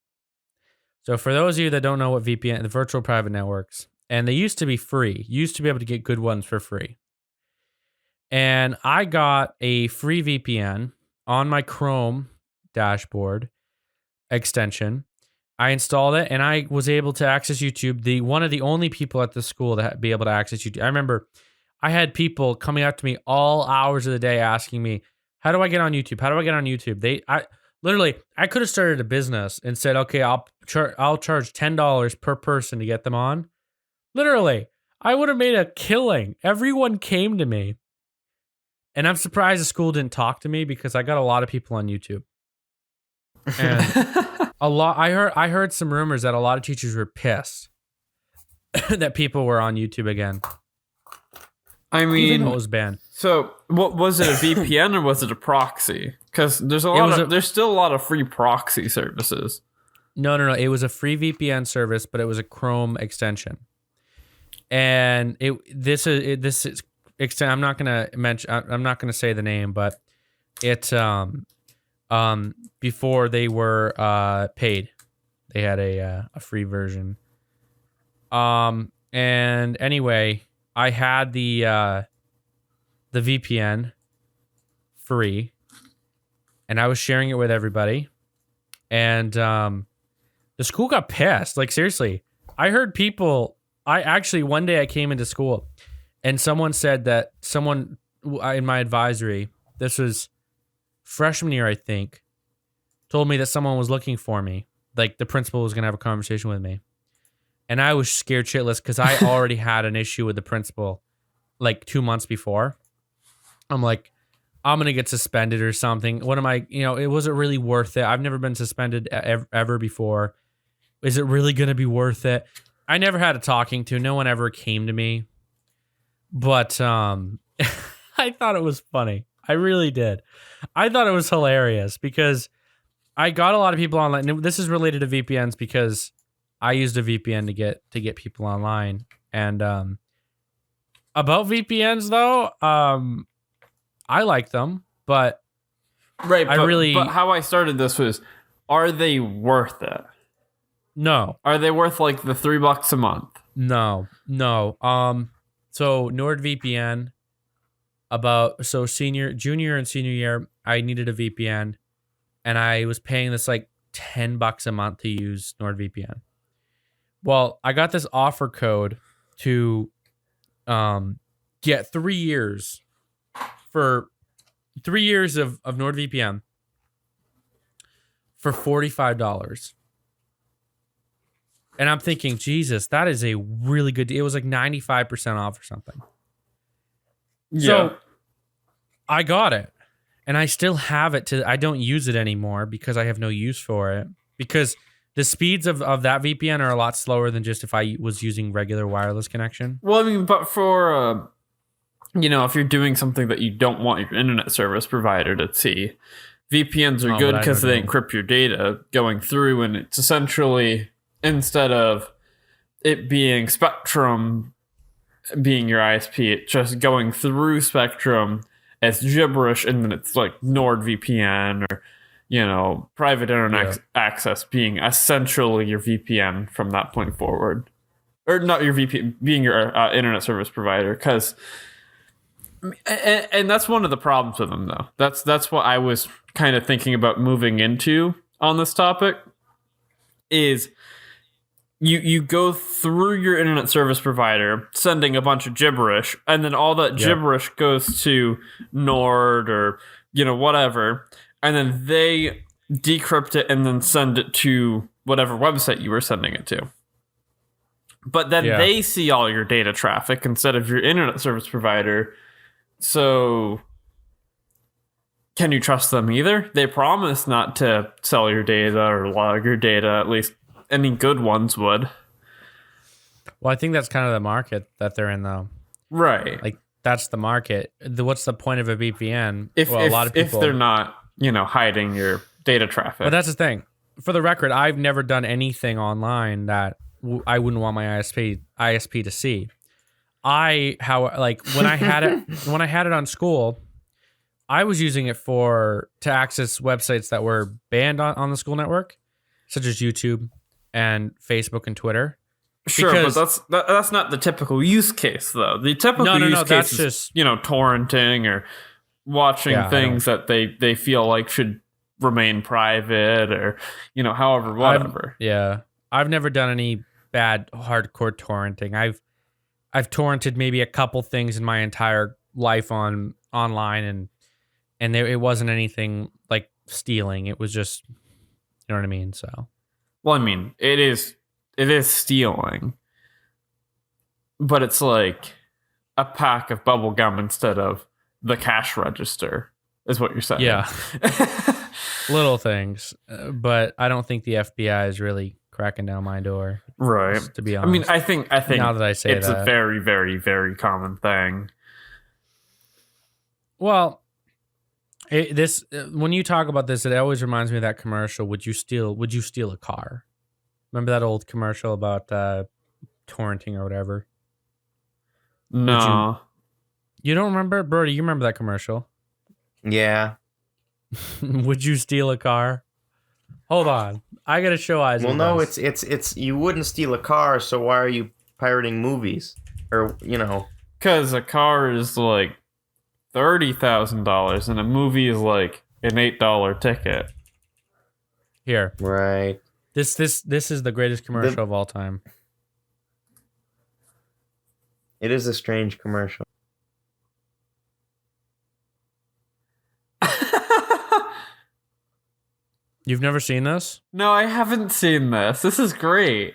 So for those of you that don't know what VPN, the virtual private networks, and they used to be free. You used to be able to get good ones for free. And I got a free VPN on my Chrome dashboard extension. I installed it, and I was able to access YouTube. One of the only people at the school that be able to access YouTube. I remember I had people coming up to me all hours of the day asking me, how do I get on YouTube? How do I get on YouTube? I could have started a business and said, okay, I'll charge $10 per person to get them on. Literally, I would have made a killing. Everyone came to me. And I'm surprised the school didn't talk to me because I got a lot of people on YouTube. And I heard some rumors that a lot of teachers were pissed that people were on YouTube again. I mean, even though it was banned. So, what was it, a VPN or was it a proxy? Because there's still a lot of free proxy services. No. It was a free VPN service, but it was a Chrome extension. And this is I'm not gonna mention. I'm not gonna say the name, but it before they were paid, they had a free version. And anyway, I had the VPN free, and I was sharing it with everybody. And the school got pissed. Like, seriously, I heard people. One day I came into school, and someone said that someone in my advisory, this was freshman year, I think, told me that someone was looking for me. Like, the principal was gonna have a conversation with me. And I was scared shitless because I already had an issue with the principal like 2 months before. I'm like, I'm going to get suspended or something. What am I, it wasn't really worth it. I've never been suspended ever before. Is it really going to be worth it? I never had a talking to. No one ever came to me. But I thought it was funny. I really did. I thought it was hilarious because I got a lot of people online. And this is related to VPNs because I used a VPN to get people online. And about VPNs though, I like them, but right. But how I started this was, are they worth it? No. Are they worth like the $3 a month? No. So NordVPN, junior and senior year, I needed a VPN, and I was paying this like $10 a month to use NordVPN. Well, I got this offer code to get 3 years for 3 years of NordVPN for $45. And I'm thinking, Jesus, that is a really good deal. It was like 95% off or something. Yeah. So I got it. And I still have it I don't use it anymore because I have no use for it. Because the speeds of that VPN are a lot slower than just if I was using regular wireless connection. Well, I mean, but for, if you're doing something that you don't want your internet service provider to see, VPNs are good because they encrypt your data going through, and it's essentially, instead of it being Spectrum being your ISP, it's just going through Spectrum as gibberish, and then it's like NordVPN or, private internet access being essentially your VPN from that point forward. Or not your VPN, being your internet service provider, because... And that's one of the problems with them, though. That's what I was kind of thinking about moving into on this topic, is you go through your internet service provider sending a bunch of gibberish, and then all that gibberish goes to Nord or whatever, and then they decrypt it and then send it to whatever website you were sending it to. But then they see all your data traffic instead of your internet service provider. So can you trust them either? They promise not to sell your data or log your data. At least any good ones would. Well, I think that's kind of the market that they're in, though. Right. Like, that's the market. What's the point of a VPN? If a lot of people, if they're not, hiding your data traffic. But that's the thing. For the record, I've never done anything online that I wouldn't want my ISP to see. When I had it on school, I was using it to access websites that were banned on the school network, such as YouTube and Facebook and Twitter. Sure, but that's not the typical use case, though. The typical use case is just, torrenting or watching things that they feel like should remain private, or however, whatever. I've never done any bad hardcore torrenting. I've torrented maybe a couple things in my entire life online, and it wasn't anything like stealing. It was just, you know what I mean? So, well, I mean, it is stealing, but it's like a pack of bubble gum instead of the cash register, is what you're saying. Yeah, little things, but I don't think the FBI is really cracking down my door, right? To be honest, I mean, I think now that I say it's a very, very, very common thing. Well, when you talk about this, it always reminds me of that commercial. Would you steal a car? Remember that old commercial about torrenting or whatever? No, you don't remember, Brody? You remember that commercial? Yeah. Would you steal a car? Hold on, I gotta show Isaac. Well, no, it's you wouldn't steal a car, so why are you pirating movies? Or because a car is like $30,000 and a movie is like an $8 ticket. Here, right? This is the greatest commercial of all time. It is a strange commercial. You've never seen this? No, I haven't seen this. This is great.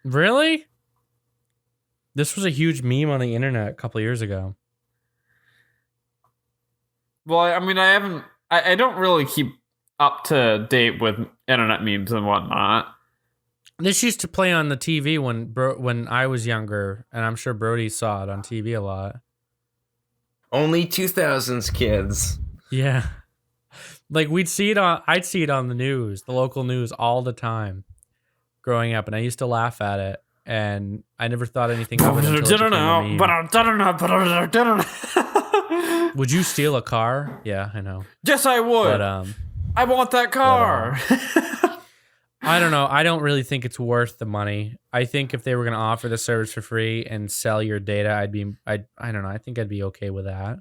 Really? This was a huge meme on the internet a couple years ago. Well, I mean, I don't really keep up to date with internet memes and whatnot. This used to play on the TV when I was younger, and I'm sure Brody saw it on TV a lot. Only 2000s kids. Yeah. Like I'd see it on the news, the local news all the time growing up, and I used to laugh at it, and I never thought anything of it until it became a meme. Would you steal a car? Yeah, I know. Yes, I would. But I want that car. I don't know. I don't really think it's worth the money. I think if they were going to offer the service for free and sell your data, I don't know. I think I'd be okay with that.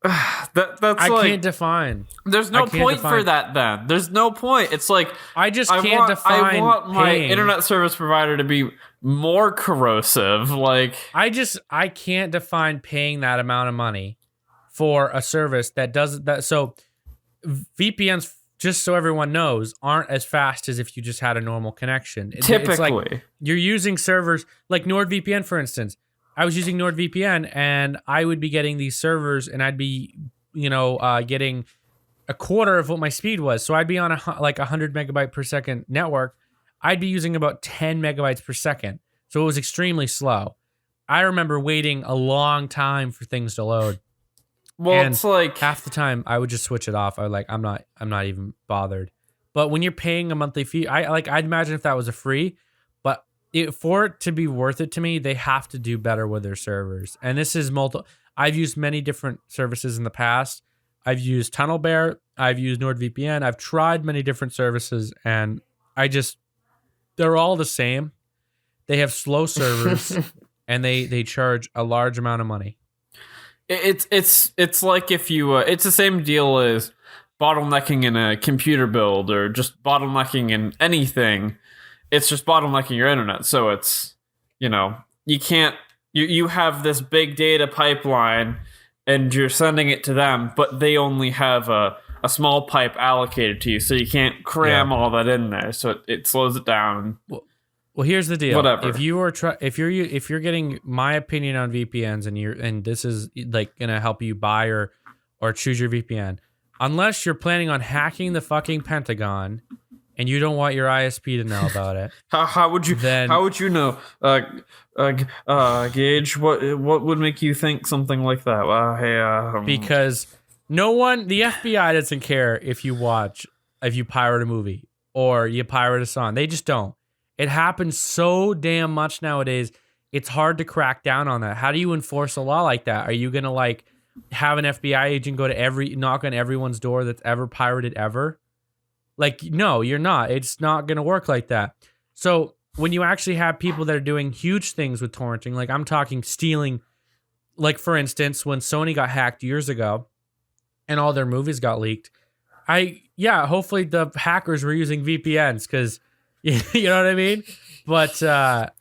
I can't define. There's no point for that then. There's no point. It's like I want my internet service provider to be more corrosive. Like I can't define paying that amount of money for a service that doesn't that so VPNs, just so everyone knows, aren't as fast as if you just had a normal connection. Typically. It's like you're using servers like NordVPN, for instance. I was using NordVPN, and I would be getting these servers, and I'd be, getting a quarter of what my speed was. So I'd be on a 100 megabyte per second network. I'd be using about 10 megabytes per second. So it was extremely slow. I remember waiting a long time for things to load. Well, and it's like half the time I would just switch it off. I was like, I'm not even bothered. But when you're paying a monthly fee, I'd imagine if that was a free, but for it to be worth it to me, they have to do better with their servers. And this is I've used many different services in the past. I've used TunnelBear. I've used NordVPN. I've tried many different services, and they're all the same. They have slow servers, and they charge a large amount of money. It's like if you it's the same deal as bottlenecking in a computer build or just bottlenecking in anything. It's just bottlenecking your internet. So it's you can't you have this big data pipeline and you're sending it to them, but they only have a small pipe allocated to you, so you can't cram all that in there. So it slows it down. Well, here's the deal. Whatever. If you're getting my opinion on VPNs and this is like gonna help you buy or choose your VPN, unless you're planning on hacking the fucking Pentagon and you don't want your ISP to know about it, how would you know, Gage? What would make you think something like that? Because the FBI doesn't care if you pirate a movie or you pirate a song. They just don't. It happens so damn much nowadays. It's hard to crack down on that. How do you enforce a law like that? Are you gonna have an FBI agent go to knock on everyone's door that's ever pirated ever? No, you're not. It's not gonna work like that. So when you actually have people that are doing huge things with torrenting, like I'm talking stealing, like for instance, when Sony got hacked years ago and all their movies got leaked, hopefully the hackers were using VPNs because you know what I mean? But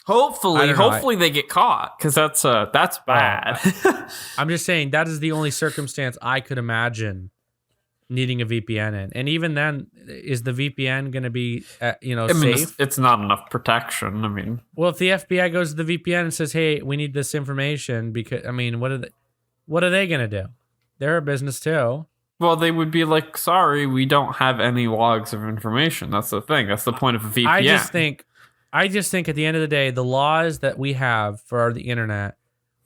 hopefully they get caught, because that's bad. I'm just saying that is the only circumstance I could imagine needing a VPN in. And even then, is the VPN going to be safe? It's not enough protection. I mean, well, if the FBI goes to the VPN and says, "Hey, we need this information," because what are they going to do? They're a business too. Well, they would be like, sorry, we don't have any logs of information. That's the thing. That's the point of a VPN. I just think at the end of the day, the laws that we have for the internet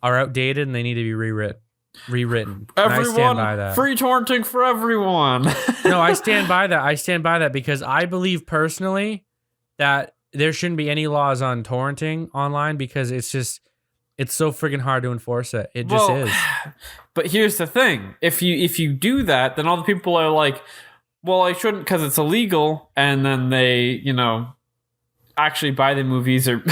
are outdated and they need to be rewritten. Everyone, I stand by that. Free torrenting for everyone. No, I stand by that. I stand by that because I believe personally that there shouldn't be any laws on torrenting online because it's so friggin' hard to enforce it. It just is. But here's the thing. If you do that, then all the people are like, well, I shouldn't because it's illegal. And then they, actually buy the movies or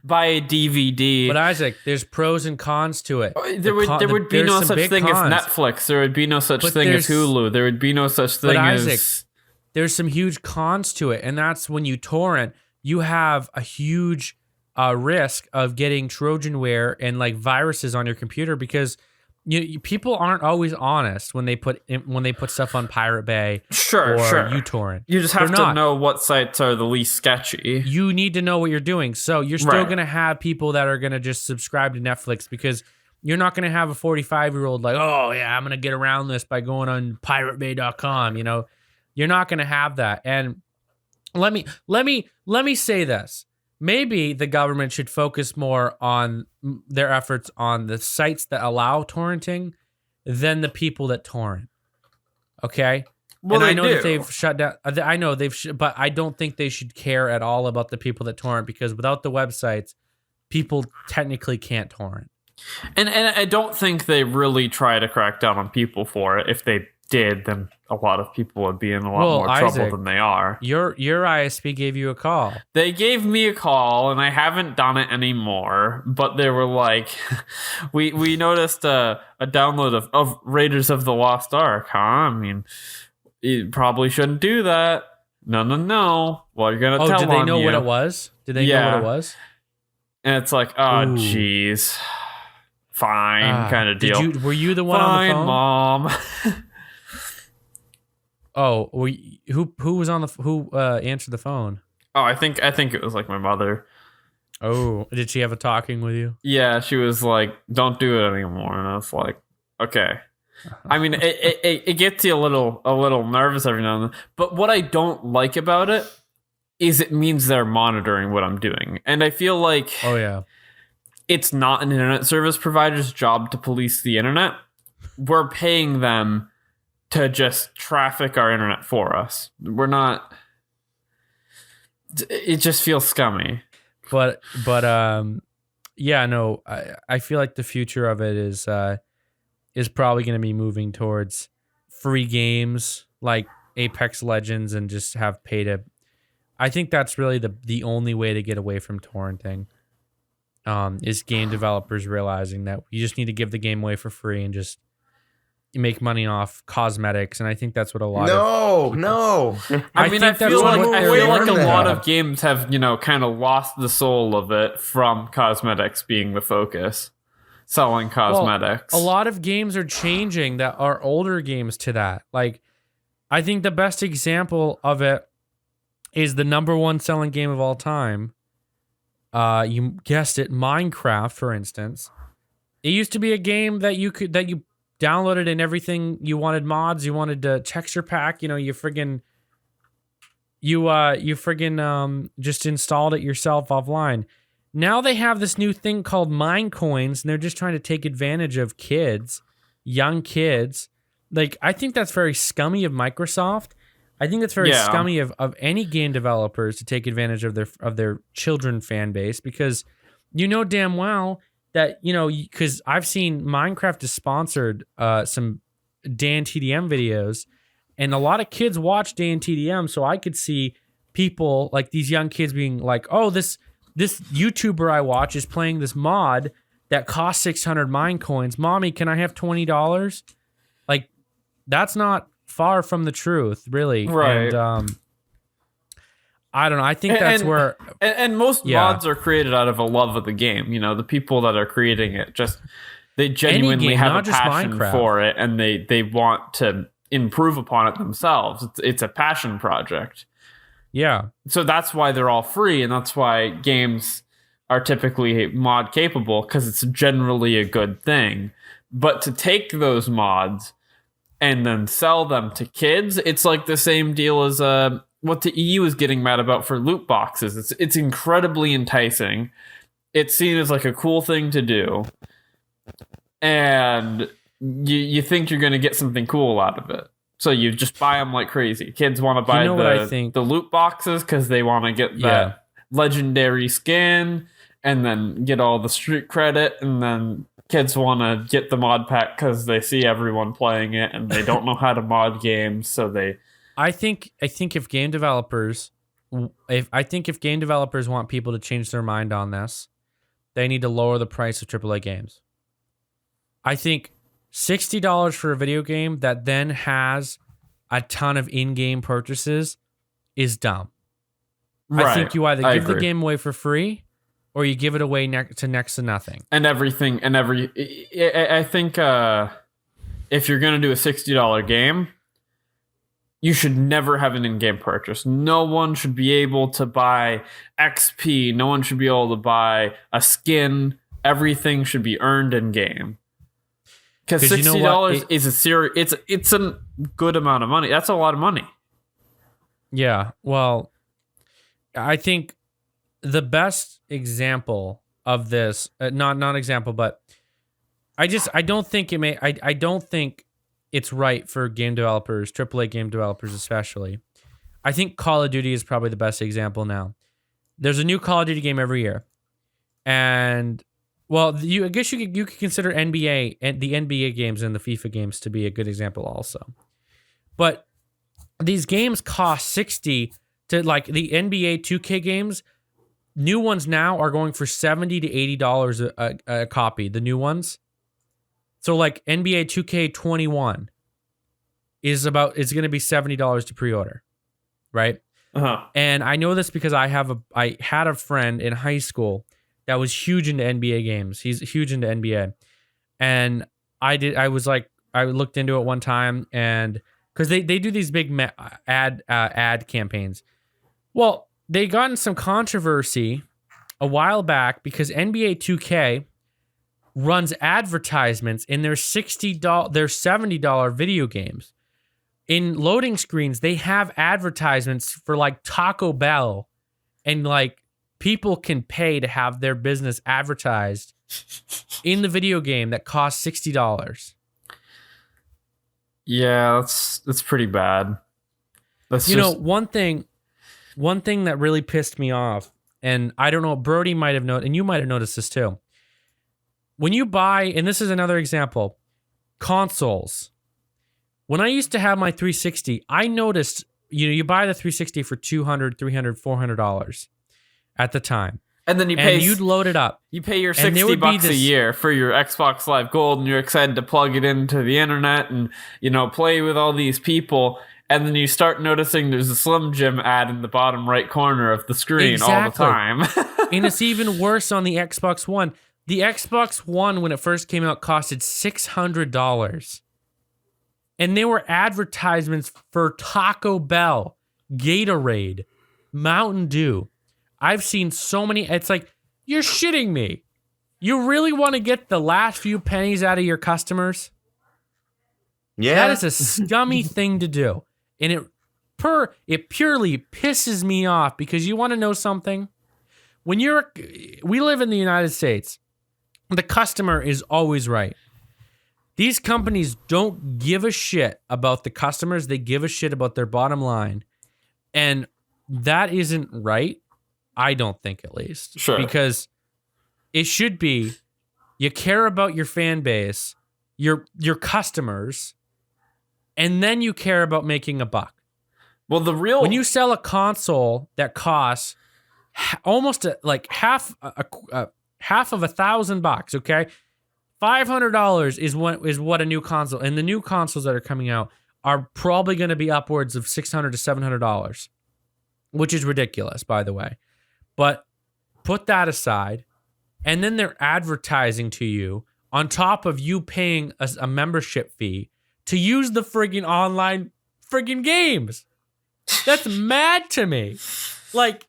buy a DVD. But Isaac, there's pros and cons to it. There would be no such thing as Netflix. There would be no such thing as Hulu. There would be no such thing as... Isaac, there's some huge cons to it. And that's when you torrent, you have a huge... risk of getting Trojanware and viruses on your computer because people aren't always honest when they put stuff on Pirate Bay or uTorrent. You just have to know what sites are the least sketchy. You need to know what you're doing. So you're still going to have people that are going to just subscribe to Netflix because you're not going to have a 45-year-old oh yeah, I'm going to get around this by going on piratebay.com. You're not going to have that. And let me say this. Maybe the government should focus more on their efforts on the sites that allow torrenting than the people that torrent. Okay? Well, and I they know do. that they've shut down. I know but I don't think they should care at all about the people that torrent, because without the websites, people technically can't torrent. And I don't think they really try to crack down on people for it. If they did, then a lot of people would be in a lot more Isaac, trouble than they are. Your ISP gave you a call. They gave me a call, and I haven't done it anymore. But they were like, we noticed a download of Raiders of the Lost Ark, huh? I mean, you probably shouldn't do that. No. Well, you're going to tell on you. Did they know what it was? Did they know what it was? And it's like, oh, jeez. Fine, kind of deal. Were you the one Fine, on the phone? Mom. Oh, who was on who answered the phone? Oh, I think it was like my mother. Oh, did she have a talking with you? Yeah, she was like, "Don't do it anymore," and I was like, "Okay." I mean, it gets you a little nervous every now and then. But what I don't like about it is it means they're monitoring what I'm doing, and I feel like, oh yeah, it's not an internet service provider's job to police the internet. We're paying them to just traffic our internet for us. We're not. It just feels scummy. But yeah, no, I feel like the future of it is probably going to be moving towards free games like Apex Legends and just have pay to. I think that's really the only way to get away from torrenting. Is game developers realizing that you just need to give the game away for free and just make money off cosmetics, and I think that's what a lot of no. I mean, I feel like a that. lot of games have, kind of lost the soul of it from cosmetics being the focus, selling cosmetics. Well, a lot of games are changing that are older games to that. Like, I think the best example of it is the number one selling game of all time. You guessed it, Minecraft, for instance. It used to be a game that you downloaded and everything. You wanted mods, you wanted a texture pack, you friggin' just installed it yourself offline. Now they have this new thing called mine coins, and they're just trying to take advantage of kids, young kids. Like, I think that's very scummy of Microsoft. I think it's very scummy of any game developers to take advantage of their children fan base, because damn well that, because I've seen Minecraft has sponsored some Dan TDM videos, and a lot of kids watch Dan TDM, so I could see people like these young kids being like, oh, this YouTuber I watch is playing this mod that costs 600 mine coins. Mommy, can I have $20? Like, that's not far from the truth, really. Right. And I don't know. I think that's where... And most mods are created out of a love of the game. The people that are creating it, they genuinely game, have a passion Minecraft. for it, and they want to improve upon it themselves. It's a passion project. Yeah. So that's why they're all free, and that's why games are typically mod capable, because it's generally a good thing. But to take those mods and then sell them to kids, it's like the same deal as what the EU is getting mad about for loot boxes. It's incredibly enticing. It's seen as like a cool thing to do, and you think you're going to get something cool out of it, so you just buy them like crazy. Kids want to buy the loot boxes because they want to get that legendary skin and then get all the street credit, and then kids want to get the mod pack because they see everyone playing it and they don't know how to mod games, so they... I think if game developers want people to change their mind on this, they need to lower the price of AAA games. I think $60 for a video game that then has a ton of in-game purchases is dumb. Right. I think you either give the game away for free or you give it away to next to nothing. And everything, I think if you're going to do a $60 game, you should never have an in-game purchase. No one should be able to buy XP. No one should be able to buy a skin. Everything should be earned in-game. Because $60 is a serious... It's a good amount of money. That's a lot of money. Yeah. Well, I think the best example of this, not example, but I don't think I don't think it's right for game developers, AAA game developers especially. I think Call of Duty is probably the best example now. There's a new Call of Duty game every year. And well, I guess you could consider NBA and the NBA games and the FIFA games to be a good example also. But these games cost 60 to like the NBA 2K games. New ones now are going for $70 to $80 a copy, the new ones. So like NBA 2K21 is going to be $70 to pre-order, right? Uh-huh. And I know this because I had a friend in high school that was huge into NBA games. He's huge into NBA. And I looked into it one time, and because they do these big ad campaigns. Well, they got in some controversy a while back because NBA 2K runs advertisements in their $70 video games. In loading screens, they have advertisements for like Taco Bell, and like people can pay to have their business advertised in the video game that costs $60. Yeah, that's pretty bad. One thing that really pissed me off, and I don't know, Brody might have noticed, and you might have noticed this too. When you buy, and this is another example, consoles. When I used to have my 360, I noticed, you buy the 360 for $200, $300, $400 at the time. And then you'd load it up. You pay your $60 a year for your Xbox Live Gold, and you're excited to plug it into the internet and, play with all these people. And then you start noticing there's a Slim Jim ad in the bottom right corner of the screen all the time. And it's even worse on the Xbox One. The Xbox One, when it first came out, costed $600. And there were advertisements for Taco Bell, Gatorade, Mountain Dew. I've seen so many. It's like, you're shitting me. You really want to get the last few pennies out of your customers? Yeah. That is a scummy thing to do. And it purely pisses me off, because you want to know something? We live in the United States. The customer is always right. These companies don't give a shit about the customers. They give a shit about their bottom line. And that isn't right. I don't think, at least. Sure. Because it should be, you care about your fan base, your customers, and then you care about making a buck. Well, when you sell a console that costs almost like half of $1,000, okay? $500 is what a new console, and the new consoles that are coming out are probably going to be upwards of $600 to $700, which is ridiculous, by the way. But put that aside, and then they're advertising to you on top of you paying a membership fee to use the friggin' online friggin' games. That's mad to me. Like,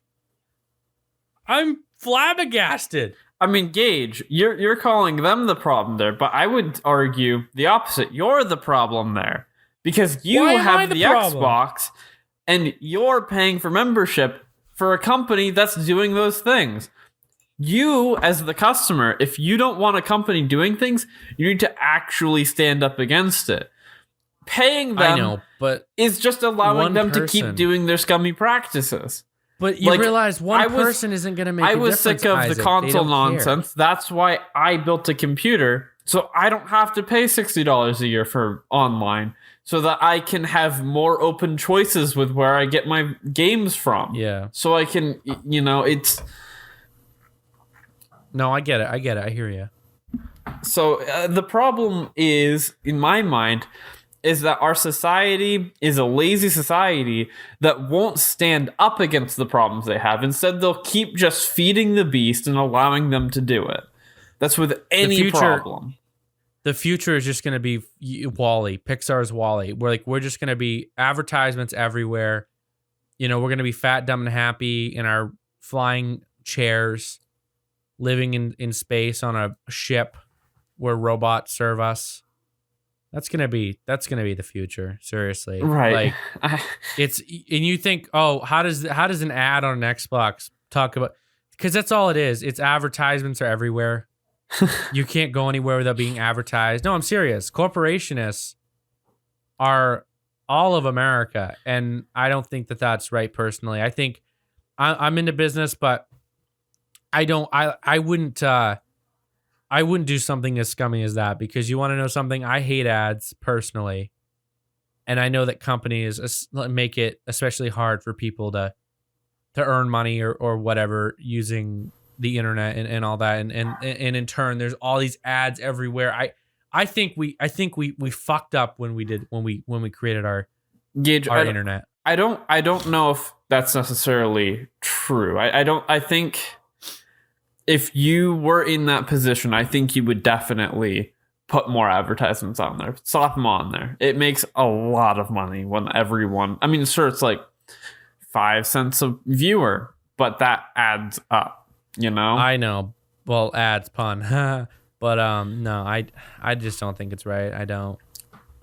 I'm flabbergasted. I mean, Gage, you're calling them the problem there, but I would argue the opposite. You're the problem there, because you have the Xbox and you're paying for membership for a company that's doing those things. You, as the customer, if you don't want a company doing things, you need to actually stand up against it. Paying them is just allowing them to keep doing their scummy practices. But you realize one person isn't going to make a difference. I was sick of the console nonsense. That's why I built a computer, so I don't have to pay $60 a year for online, so that I can have more open choices with where I get my games from. Yeah. So I can, it's... No, I get it. I hear you. So the problem is, in my mind, is that our society is a lazy society that won't stand up against the problems they have. Instead, they'll keep just feeding the beast and allowing them to do it. That's with any problem. The future is just going to be WALL-E, Pixar's WALL-E. We're just going to be advertisements everywhere. We're going to be fat, dumb, and happy in our flying chairs, living in space on a ship where robots serve us. That's gonna be the future. Seriously, Right. Like it's and you think, oh, how does an ad on an Xbox talk about? Because that's all it is. It's advertisements are everywhere. You can't go anywhere without being advertised. No, I'm serious. Corporationists are all of America, and I don't think that that's right. Personally, I think I'm into business, but I don't. I wouldn't. I wouldn't do something as scummy as that, because you want to know something? I hate ads personally. And I know that companies make it especially hard for people to earn money or whatever using the internet and all that. And in turn, there's all these ads everywhere. I think we fucked up when we created our Gage, internet. I don't know if that's necessarily true. I think if you were in that position, I think you would definitely put more advertisements on there. Slap them on there. It makes a lot of money when everyone... I mean, sure, it's like 5 cents a viewer, but that adds up, you know? I know. Well, ads, pun. But no, I just don't think it's right. I don't.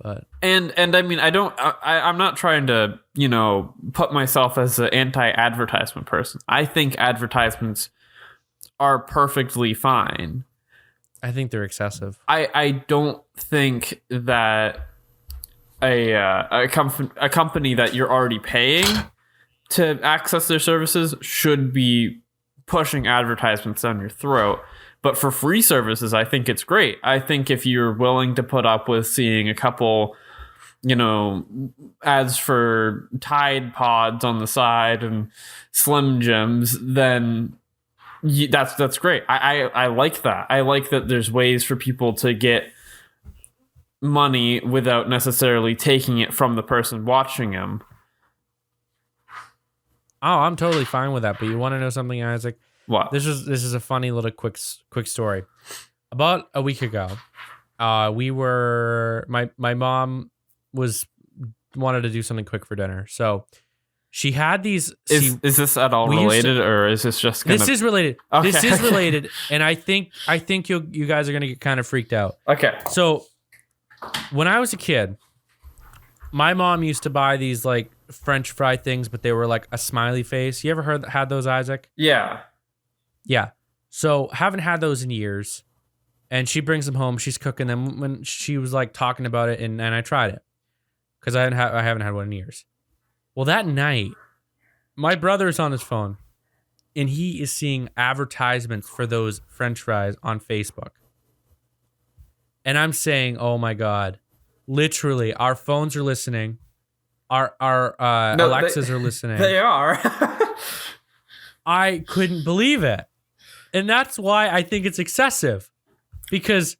But and I mean, I'm not trying to, you know, put myself as an anti-advertisement person. I think advertisements are perfectly fine. I think they're excessive. I don't think that a company that you're already paying to access their services should be pushing advertisements down your throat. But for free services, I think it's great. I think if you're willing to put up with seeing a couple, you know, ads for Tide Pods on the side and Slim Jims, then that's great. I like that. I like that there's ways for people to get money without necessarily taking it from the person watching them. Oh, I'm totally fine with that. But you want to know something, Isaac? What? This is a funny little quick story. About a week ago, we were my mom wanted to do something quick for dinner, so she had these. Is this at all related, or is this just gonna... This is related. Okay. This is related, and I think you guys are gonna get kind of freaked out. Okay. So, when I was a kid, my mom used to buy these like French fry things, but they were like a smiley face. You ever had those, Isaac? Yeah. Yeah. So haven't had those in years, and she brings them home. She's cooking them. When she was like talking about it, and I tried it because I haven't had one in years. Well, that night, my brother is on his phone, and he is seeing advertisements for those French fries on Facebook. And I'm saying, "Oh my God!" Literally, our phones are listening. Our Alexas are listening. They are. I couldn't believe it, and that's why I think it's excessive. Because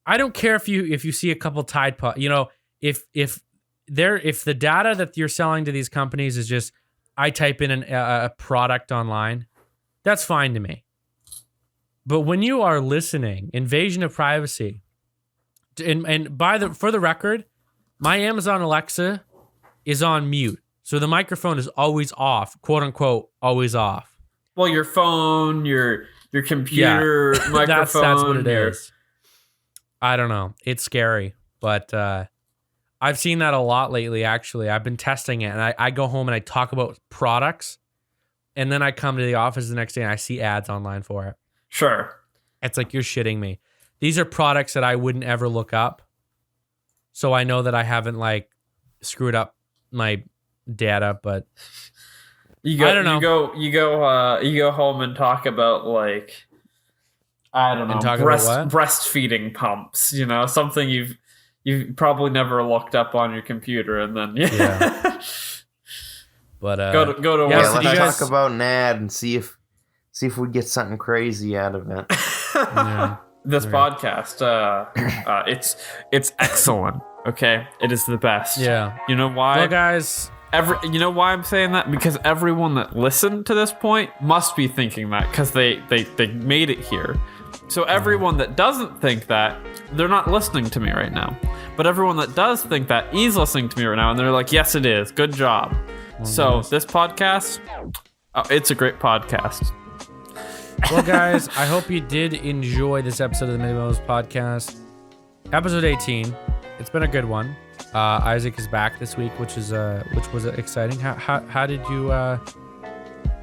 I don't care if you see a couple Tide Pod, you know, if the data that you're selling to these companies is just, I type in a product online, that's fine to me. But when you are listening, invasion of privacy, and for the record, my Amazon Alexa is on mute, so the microphone is always off, quote unquote, always off. Well, your phone, your computer, microphone. That's what it is. I don't know. It's scary, but I've seen that a lot lately, actually. I've been testing it, and I go home and I talk about products, and then I come to the office the next day and I see ads online for it. Sure. It's like, you're shitting me. These are products that I wouldn't ever look up, so I know that I haven't like screwed up my data, but I don't know. You go home and talk about like, I don't know, breastfeeding pumps, you know, something you've probably never looked up on your computer, and then yeah. But go to work. Yeah, let's talk about an ad and see if we get something crazy out of it. Yeah. This podcast, it's excellent. Okay, it is the best. Yeah. You know why? Well, guys. You know why I'm saying that? Because everyone that listened to this point must be thinking that, because they made it here. So everyone that doesn't think that, they're not listening to me right now. But everyone that does think that is listening to me right now, and they're like, yes, it is. Good job. So this podcast, it's a great podcast. Well, guys, I hope you did enjoy this episode of the Midday Mumbles podcast. Episode 18. it's been a good one. Isaac is back this week, which was exciting. How did you? How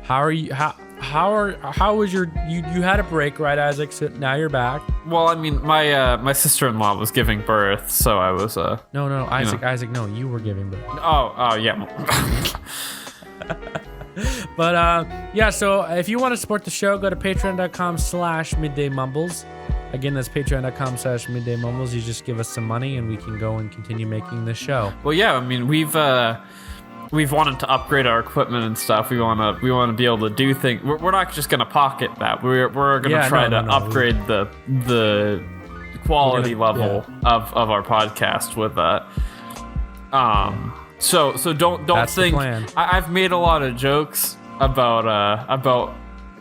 are you? How was your? You had a break, right, Isaac? So now you're back. Well, I mean, my sister-in-law was giving birth, so I was No, Isaac, no, you were giving birth. Oh yeah. But yeah, so if you want to support the show, go to patreon.com/Midday Mumbles. Again, that's patreon.com/Midday Mumbles. You just give us some money and we can go and continue making this show. Well, yeah, I mean, we've wanted to upgrade our equipment and stuff. We want to be able to do things. We're not just gonna pocket that. We're gonna try to upgrade the quality level of our podcast with that. So don't That's think the plan. I've made a lot of jokes about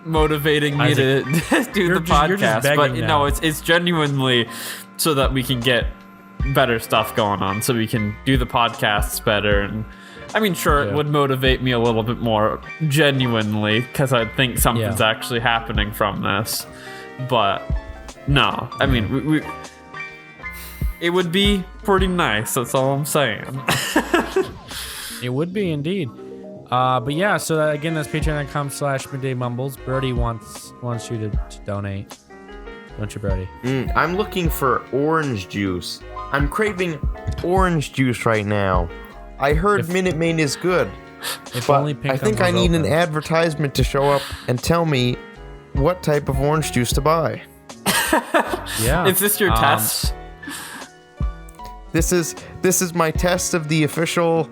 motivating me to do the podcast, but no, it's genuinely so that we can get better stuff going on, so we can do the podcasts better. And I mean, sure, it would motivate me a little bit more genuinely because I think something's actually happening from this. But no, I mean, we it would be pretty nice. That's all I'm saying. It would be indeed. But yeah, so again, that's patreon.com/Midday Mumbles. Brody wants you to donate. Don't you, Brody? I'm looking for orange juice. I'm craving orange juice right now. I heard Minute Maid is good. If but only Pink I think I need an advertisement to show up and tell me what type of orange juice to buy. Yeah. Is this your test? This is my test of the official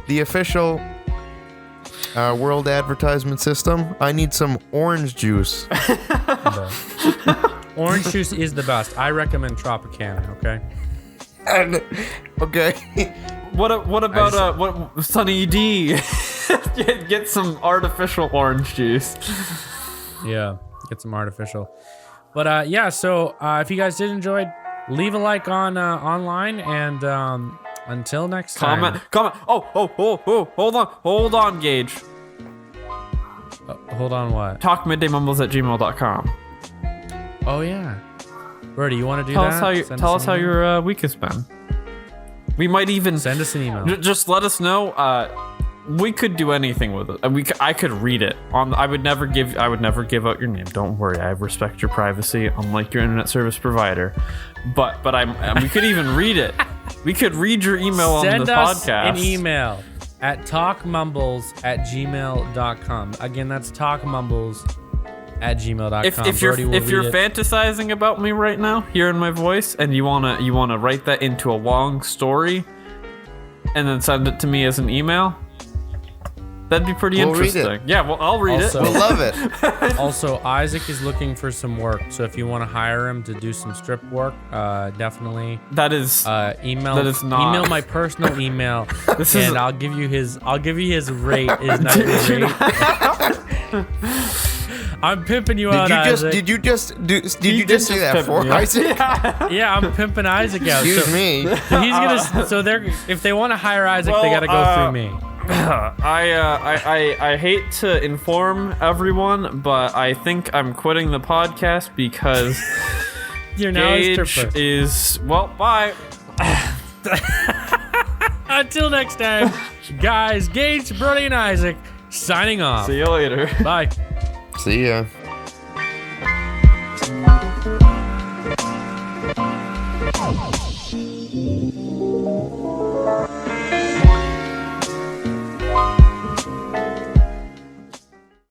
the official world advertisement system. I need some orange juice. Orange juice is the best. I recommend Tropicana, okay? Okay. What about Sunny D? get some artificial orange juice. Yeah, get some artificial. But yeah, so if you guys did enjoy, leave a like on online, and until next time. Comment. Oh, hold on, Gage. Hold on, what? Talkmiddaymumbles@gmail.com. Oh yeah, Brody, you want to do that? Tell us how your week has been. We might even send us an email. Just let us know. We could do anything with it. I could read it. I would never give out your name. Don't worry. I respect your privacy, unlike your internet service provider. But we could even read it. We could read your email on the podcast. Send us an email at talkmumbles@gmail.com. Again, that's talkmumbles@gmail.com. If you're fantasizing about me right now, hearing my voice, and you wanna write that into a long story, and then send it to me as an email, that'd be pretty interesting. Read it. Yeah, well, I'll read it. We'll love it. Also, Isaac is looking for some work, so if you want to hire him to do some strip work, definitely. That is email. That is not. Email my personal email, I'll give you his rate. His nightly rate. I'm pimping you out, Isaac. Did you just say that for Isaac? Yeah, I'm pimping Isaac out. Excuse me. He's gonna. So if they want to hire Isaac, they gotta go through me. I hate to inform everyone, but I think I'm quitting the podcast because you're now a stripper. Bye. Until next time, guys, Gage, Brody, and Isaac signing off. See you later. Bye. See ya.